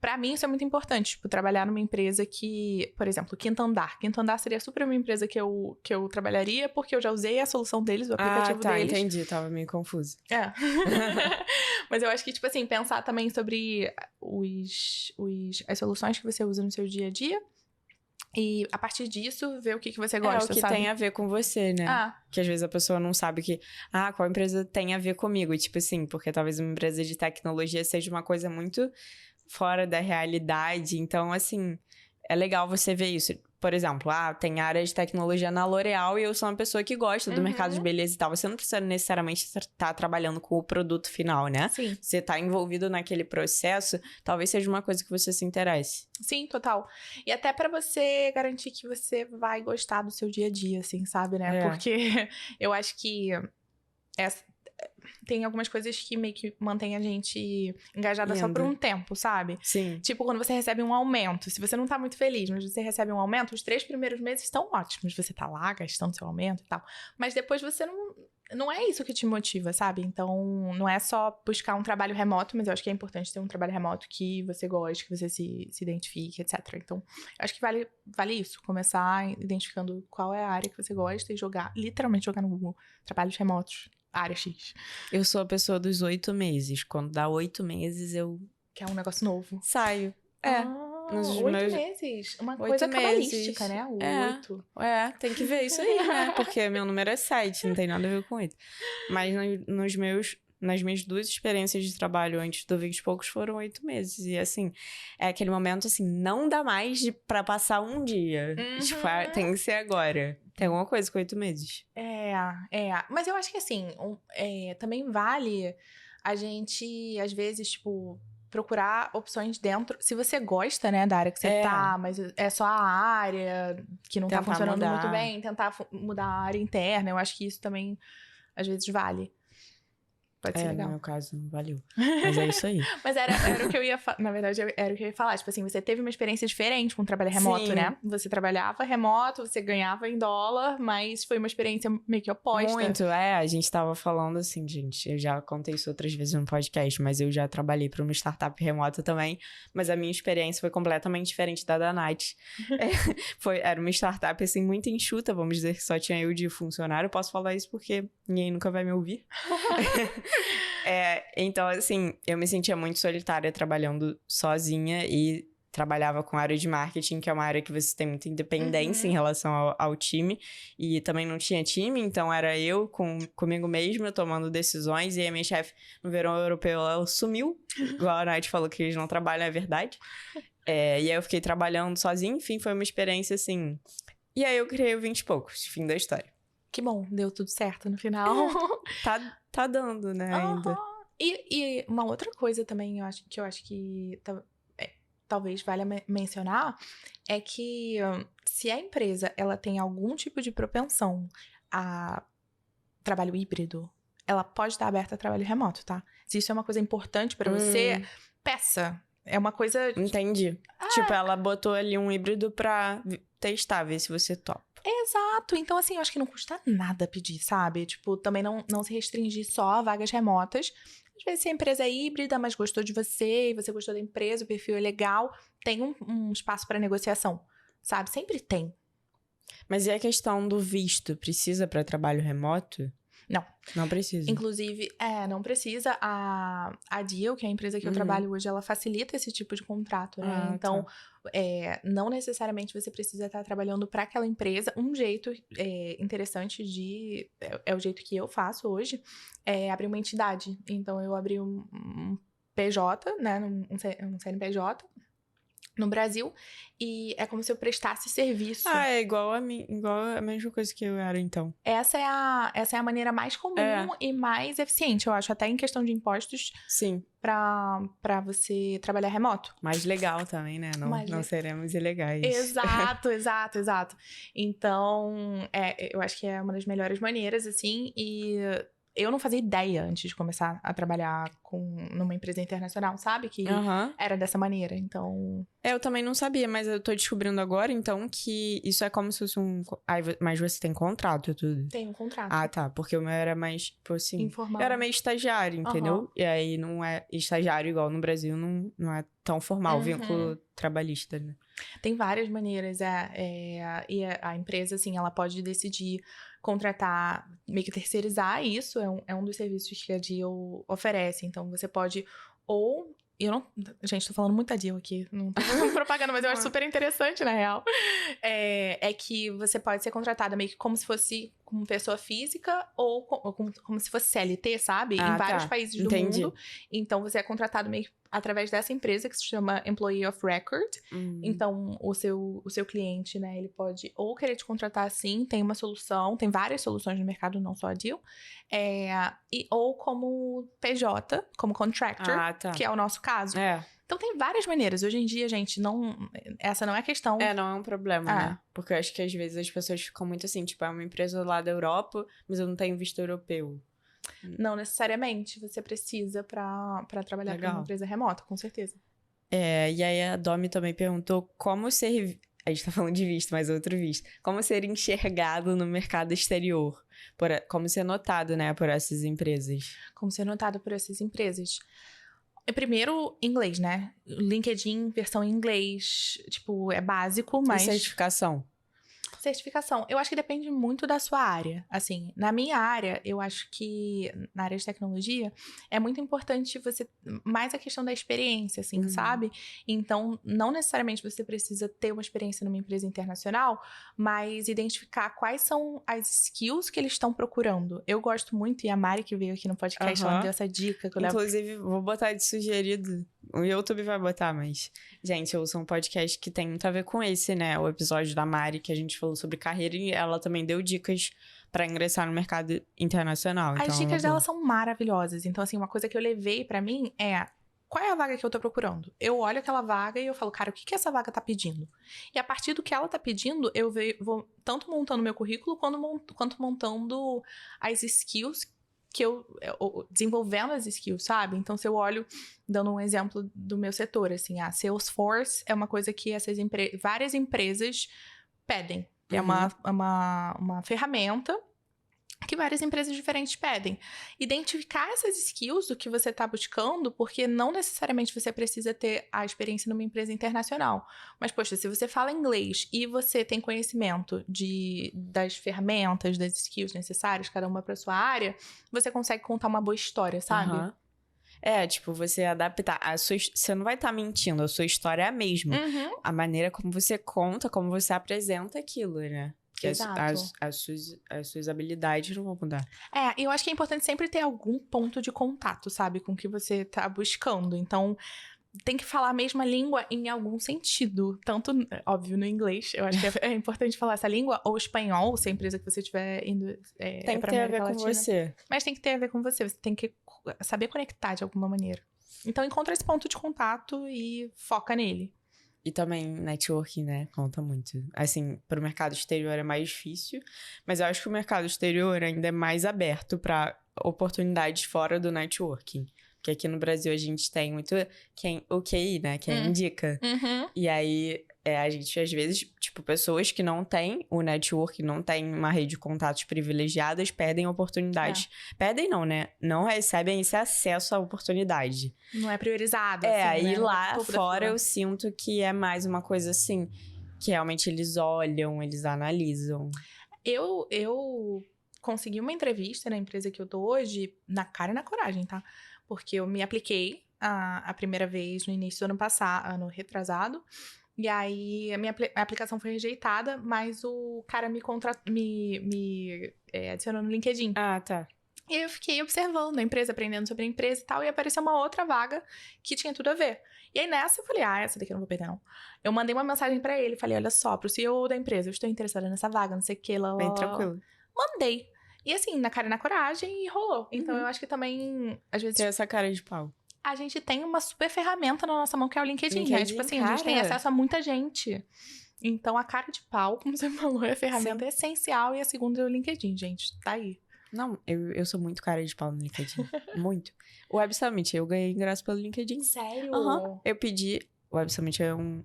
Pra mim, isso é muito importante, tipo, trabalhar numa empresa que, por exemplo, Quinto Andar. Quinto Andar seria super uma empresa que eu trabalharia, porque eu já usei a solução deles, o aplicativo deles. Entendi, tava meio confuso. Mas eu acho que, tipo assim, pensar também sobre as soluções que você usa no seu dia a dia. E, a partir disso, ver o que você gosta, o que sabe? tem a ver com você, né? Que às vezes a pessoa não sabe qual empresa tem a ver comigo. Tipo assim, porque talvez uma empresa de tecnologia seja uma coisa muito fora da realidade. Então, assim, é legal você ver isso. Por exemplo, tem área de tecnologia na L'Oréal e eu sou uma pessoa que gosta do mercado de beleza e tal. Você não precisa necessariamente estar trabalhando com o produto final, né? Sim. Você tá envolvido naquele processo, talvez seja uma coisa que você se interesse. Sim, total. E até pra você garantir que você vai gostar do seu dia a dia, assim, sabe, né? Porque eu acho que tem algumas coisas que meio que mantém a gente engajada só por um tempo, sabe? Sim. Tipo, quando você recebe um aumento. Se você não tá muito feliz, mas você recebe um aumento, os 3 primeiros meses estão ótimos. Você tá lá gastando seu aumento e tal. Mas depois você não é isso que te motiva, sabe? Então, não é só buscar um trabalho remoto, mas eu acho que é importante ter um trabalho remoto que você goste, que você se identifique, etc. Então, eu acho que vale isso. Começar identificando qual é a área que você gosta e literalmente jogar no Google trabalhos remotos. Área X. Eu sou a pessoa dos 8 meses. Quando dá 8 meses, eu... Que é um negócio novo. Saio. 8 meses. Uma coisa cabalística, né? 8. Tem que ver isso aí, né? Porque meu número é 7, não tem nada a ver com 8. Mas nas minhas 2 experiências de trabalho antes do 20 e poucos foram 8 meses. E assim, é aquele momento assim, não dá mais pra passar um dia. Tipo, tem que ser agora. Tem alguma coisa com 8 meses. Mas eu acho que assim, também vale a gente, às vezes, tipo, procurar opções dentro. Se você gosta, né, da área que você tá, mas é só a área que não tá funcionando muito bem, tentar mudar a área interna. Eu acho que isso também, às vezes, vale. Pode ser legal. No meu caso, não valeu. Mas é isso aí. Mas era o que eu ia falar. Na verdade, era o que eu ia falar. Tipo assim, você teve uma experiência diferente com o trabalho remoto, Sim. né? Você trabalhava remoto, você ganhava em dólar, mas foi uma experiência meio que oposta. Muito, a gente tava falando assim, gente, eu já contei isso outras vezes no podcast, mas eu já trabalhei para uma startup remota também, mas a minha experiência foi completamente diferente da Night. Era uma startup, assim, muito enxuta, vamos dizer que só tinha eu de funcionário, eu posso falar isso porque ninguém nunca vai me ouvir. Então, assim, eu me sentia muito solitária trabalhando sozinha e trabalhava com a área de marketing, que é uma área que você tem muita independência em relação ao time. E também não tinha time, então era eu comigo mesma tomando decisões. E a minha chefe, no verão europeu, ela sumiu. Igual a Nath falou que eles não trabalham, é verdade. E aí eu fiquei trabalhando sozinha. Enfim, foi uma experiência assim. E aí eu criei o 20 e poucos, fim da história. Que bom, deu tudo certo no final. Tá dando, né, ainda. E uma outra coisa também, eu acho que talvez valha mencionar, é que se a empresa ela tem algum tipo de propensão a trabalho híbrido, ela pode estar aberta a trabalho remoto, tá? Se isso é uma coisa importante pra você, peça. É uma coisa... Entendi. Tipo, ela botou ali um híbrido pra testar, ver se você topa. Exato. Então, assim, eu acho que não custa nada pedir, sabe? Tipo, também não se restringir só a vagas remotas. Às vezes, se a empresa é híbrida, mas gostou de você, e você gostou da empresa, o perfil é legal, tem um espaço para negociação, sabe? Sempre tem. Mas e a questão do visto? Precisa para trabalho remoto? Não. Não precisa. Inclusive, não precisa. A Deal, que é a empresa que eu trabalho hoje, ela facilita esse tipo de contrato, né? Então, não necessariamente você precisa estar trabalhando para aquela empresa. Um jeito interessante é o jeito que eu faço hoje, é abrir uma entidade. Então, eu abri um PJ, né? Um CNPJ. No Brasil, e é como se eu prestasse serviço. É igual a mesma coisa que eu era, então. Essa é a maneira mais comum e mais eficiente, eu acho, até em questão de impostos. Sim. Pra você trabalhar remoto. Mais legal também, né? Não seremos ilegais. Exato. Então, eu acho que é uma das melhores maneiras, assim, e... Eu não fazia ideia antes de começar a trabalhar numa empresa internacional, sabe? Que era dessa maneira, então... Eu também não sabia, mas eu tô descobrindo agora, então, que isso é como se fosse mas você tem contrato e tudo? Tem um contrato. Ah, tá. Porque o meu era mais, tipo assim... Informal. Eu era meio estagiário, entendeu? E aí não é estagiário igual no Brasil, não é tão formal, vínculo trabalhista, né? Tem várias maneiras, e a empresa, assim, ela pode decidir contratar, meio que terceirizar isso, é um dos serviços que a Deal oferece. Então, você pode gente, tô falando muito da Deal aqui, não tô fazendo propaganda, mas eu acho super interessante, na real. É que você pode ser contratada meio que como se fosse como pessoa física ou como se fosse CLT, sabe? Em vários países do mundo. Então, você é contratado meio que através dessa empresa que se chama Employee of Record. Então, o seu cliente, né, ele pode ou querer te contratar assim, tem uma solução, tem várias soluções no mercado, não só a Deal, ou como PJ, como contractor, que é o nosso caso. Então, tem várias maneiras. Hoje em dia, gente, essa não é questão... não é um problema, né? Porque eu acho que às vezes as pessoas ficam muito assim, tipo, é uma empresa lá da Europa, mas eu não tenho visto europeu. Não necessariamente você precisa pra trabalhar para uma empresa remota, com certeza. E aí a Domi também perguntou como ser... A gente tá falando de visto, mas outro visto. Como ser enxergado no mercado exterior? Como ser notado, né, por essas empresas? Como ser notado por essas empresas? Primeiro, inglês, né? LinkedIn, versão em inglês, tipo, é básico, mas... E certificação? Certificação. Eu acho que depende muito da sua área. Assim, na minha área, eu acho que na área de tecnologia, é muito importante você... Mais a questão da experiência, assim, sabe? Então, não necessariamente você precisa ter uma experiência numa empresa internacional, mas identificar quais são as skills que eles estão procurando. Eu gosto muito, e a Mari que veio aqui no podcast, ela me deu essa dica. Que eu Inclusive, vou botar de sugerido. O YouTube vai botar, mas... Gente, eu ouço um podcast que tem muito a ver com esse, né? O episódio da Mari, que a gente falou sobre carreira, e ela também deu dicas pra ingressar no mercado internacional. As dicas dela são maravilhosas. Então, assim, uma coisa que eu levei pra mim é... Qual é a vaga que eu tô procurando? Eu olho aquela vaga e eu falo, cara, o que essa vaga tá pedindo? E a partir do que ela tá pedindo, vou tanto montando meu currículo, quanto montando as skills que eu desenvolvendo as skills, sabe? Então, se eu olho, dando um exemplo do meu setor, assim, a Salesforce é uma coisa que várias empresas pedem. É uma ferramenta que várias empresas diferentes pedem. Identificar essas skills do que você está buscando, porque não necessariamente você precisa ter a experiência numa empresa internacional. Mas, poxa, se você fala inglês e você tem conhecimento das ferramentas, das skills necessárias, cada uma para sua área, você consegue contar uma boa história, sabe? Tipo, você adaptar. Você não vai estar mentindo, a sua história é a mesma. A maneira como você conta, como você apresenta aquilo, né? Porque as suas habilidades não vão mudar. E eu acho que é importante sempre ter algum ponto de contato, sabe? Com o que você tá buscando. Então, tem que falar a mesma língua em algum sentido. Tanto, óbvio, no inglês. Eu acho que é importante falar essa língua. Ou espanhol, se a empresa que você estiver indo tem que ter a ver com você. Mas tem que ter a ver com você. Você tem que saber conectar de alguma maneira. Então, encontra esse ponto de contato e foca nele. E também networking, né? Conta muito. Assim, pro mercado exterior é mais difícil, mas eu acho que o mercado exterior ainda é mais aberto para oportunidades fora do networking. Porque aqui no Brasil a gente tem muito o QI, né? Quem indica. E aí, a gente, às vezes, tipo, pessoas que não têm o network, não têm uma rede de contatos privilegiadas, perdem oportunidades. Perdem não, né? Não recebem esse acesso à oportunidade. Não é priorizado, aí né? lá fora eu sinto que é mais uma coisa assim, que realmente eles olham, eles analisam. Eu consegui uma entrevista na empresa que eu tô hoje, na cara e na coragem, tá? Porque eu me apliquei a primeira vez no início do ano passado, ano retrasado. E aí, a minha aplicação foi rejeitada, mas o cara me adicionou no LinkedIn. Ah, tá. E aí eu fiquei observando a empresa, aprendendo sobre a empresa e tal, e apareceu uma outra vaga que tinha tudo a ver. E aí nessa eu falei, essa daqui eu não vou perder não. Eu mandei uma mensagem pra ele, falei, olha só, pro CEO da empresa, eu estou interessada nessa vaga, não sei o que, lá. Bem tranquilo. Mandei. E assim, na cara e na coragem, e rolou. Então eu acho que também, às vezes... Tem essa cara de pau. A gente tem uma super ferramenta na nossa mão, que é o LinkedIn, né? Tipo assim, a gente tem acesso a muita gente. Então, a cara de pau, como você falou, é a ferramenta essencial. E a segunda é o LinkedIn, gente. Tá aí. Não, eu sou muito cara de pau no LinkedIn. Muito. O Web Summit, eu ganhei ingresso pelo LinkedIn. Sério? Eu pedi... O Web Summit é um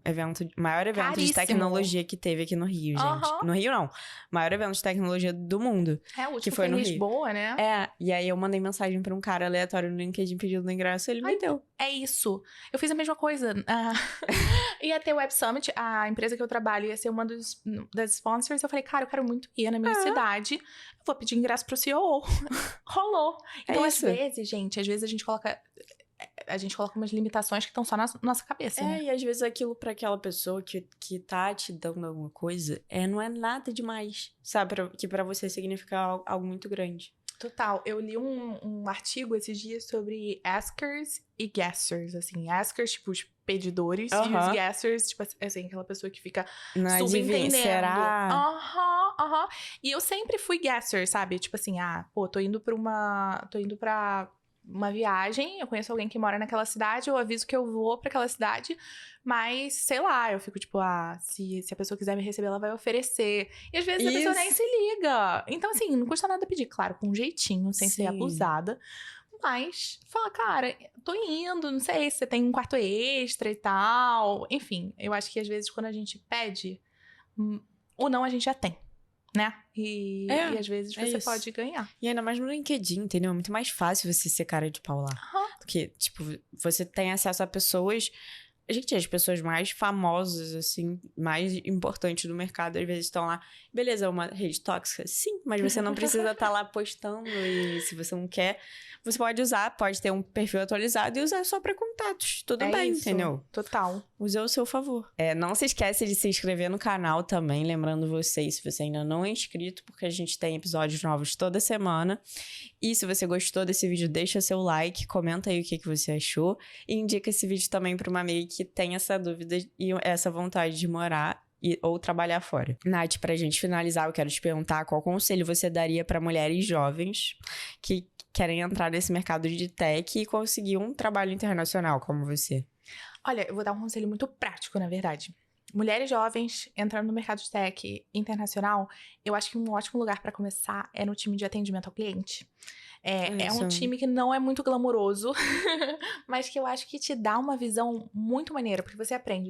maior evento Caríssimo. de tecnologia que teve aqui no Rio, gente. No Rio, não. Maior evento de tecnologia do mundo. O último que foi no Lisboa, Rio. né? E aí eu mandei mensagem pra um cara aleatório no LinkedIn pedindo ingresso, ele me deu. É isso. Eu fiz a mesma coisa. Ia ter o Web Summit, a empresa que eu trabalho ia ser uma das sponsors. Eu falei, cara, eu quero muito ir na minha cidade. Eu vou pedir ingresso pro CEO. Rolou. Então, às vezes, gente, a gente coloca umas limitações que estão só na nossa cabeça, né? E às vezes aquilo pra aquela pessoa que tá te dando alguma coisa, não é nada demais, sabe? Que pra você significa algo muito grande. Total. Eu li um artigo esses dias sobre askers e guessers, assim. Askers, tipo, os pedidores, e os guessers, tipo, assim, aquela pessoa que fica subentendendo. Será? E eu sempre fui guesser, sabe? Tipo assim, tô indo pra uma viagem, eu conheço alguém que mora naquela cidade, eu aviso que eu vou pra aquela cidade, mas, sei lá, eu fico tipo, se a pessoa quiser me receber, ela vai oferecer. E às vezes a pessoa nem se liga. Então, assim, não custa nada pedir, claro, com um jeitinho, sem ser abusada. Mas, fala, cara, tô indo, não sei se você tem um quarto extra e tal. Enfim, eu acho que às vezes quando a gente pede, ou não a gente já tem. Né? E às vezes você pode ganhar. E ainda mais no LinkedIn, entendeu? É muito mais fácil você ser cara de pau lá. Porque, tipo, você tem acesso a pessoas... Gente, as pessoas mais famosas, assim, mais importantes do mercado, às vezes estão lá. Beleza, é uma rede tóxica? Sim, mas você não precisa estar lá postando. E se você não quer, você pode ter um perfil atualizado e usar só pra contatos. Tudo bem, isso, entendeu? Total. Use ao seu favor. Não se esquece de se inscrever no canal também, lembrando vocês, se você ainda não é inscrito, porque a gente tem episódios novos toda semana. E se você gostou desse vídeo, deixa seu like, comenta aí o que você achou. E indica esse vídeo também pra uma amiga que tem essa dúvida e essa vontade de morar ou trabalhar fora. Nath, pra gente finalizar, eu quero te perguntar qual conselho você daria pra mulheres jovens que querem entrar nesse mercado de tech e conseguir um trabalho internacional como você. Olha, eu vou dar um conselho muito prático, na verdade. mulheres jovens entrando no mercado de tech internacional, eu acho que um ótimo lugar para começar é no time de atendimento ao cliente. É um time que não é muito glamouroso, mas que eu acho que te dá uma visão muito maneira, porque você aprende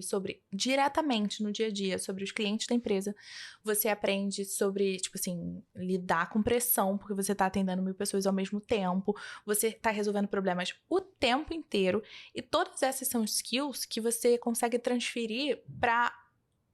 diretamente no dia a dia, sobre os clientes da empresa, você aprende sobre, tipo assim, lidar com pressão, porque você tá atendendo 1000 pessoas ao mesmo tempo, você tá resolvendo problemas o tempo inteiro, e todas essas são skills que você consegue transferir para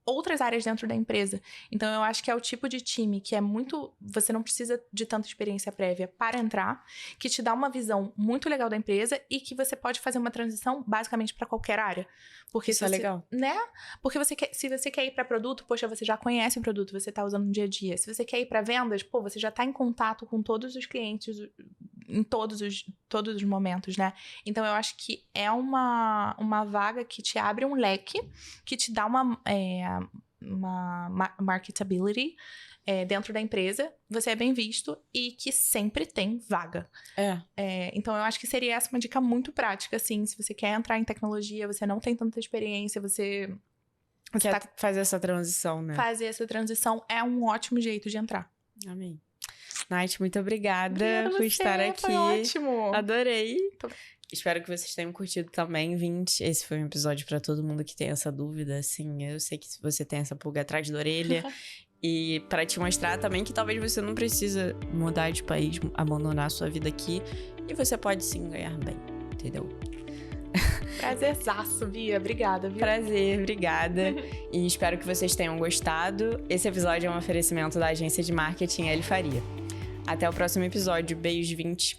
outras áreas dentro da empresa. Então, eu acho que é o tipo de time que é muito... Você não precisa de tanta experiência prévia para entrar, que te dá uma visão muito legal da empresa e que você pode fazer uma transição basicamente para qualquer área. Porque isso é legal. Né? Porque se você quer ir para produto, poxa, você já conhece o produto, você tá usando no dia a dia. Se você quer ir para vendas, pô, você já tá em contato com todos os clientes em todos os momentos, né? Então, eu acho que é uma vaga que te abre um leque, que te dá uma marketability dentro da empresa, você é bem visto e que sempre tem vaga. Então, eu acho que seria essa uma dica muito prática, assim, se você quer entrar em tecnologia, você não tem tanta experiência, você quer fazer essa transição, né? Fazer essa transição é um ótimo jeito de entrar. Amém. Nath, muito obrigada por estar aqui. Foi ótimo. Adorei. Espero que vocês tenham curtido também, 20. Esse foi um episódio pra todo mundo que tem essa dúvida, assim. Eu sei que você tem essa pulga atrás da orelha. E pra te mostrar também que talvez você não precisa mudar de país, abandonar a sua vida aqui. E você pode sim ganhar bem, entendeu? Prazerzaço, Bia. Obrigada, Bia. Prazer, obrigada. E espero que vocês tenham gostado. Esse episódio é um oferecimento da agência de marketing L Faria. Até o próximo episódio. Beijo, 20.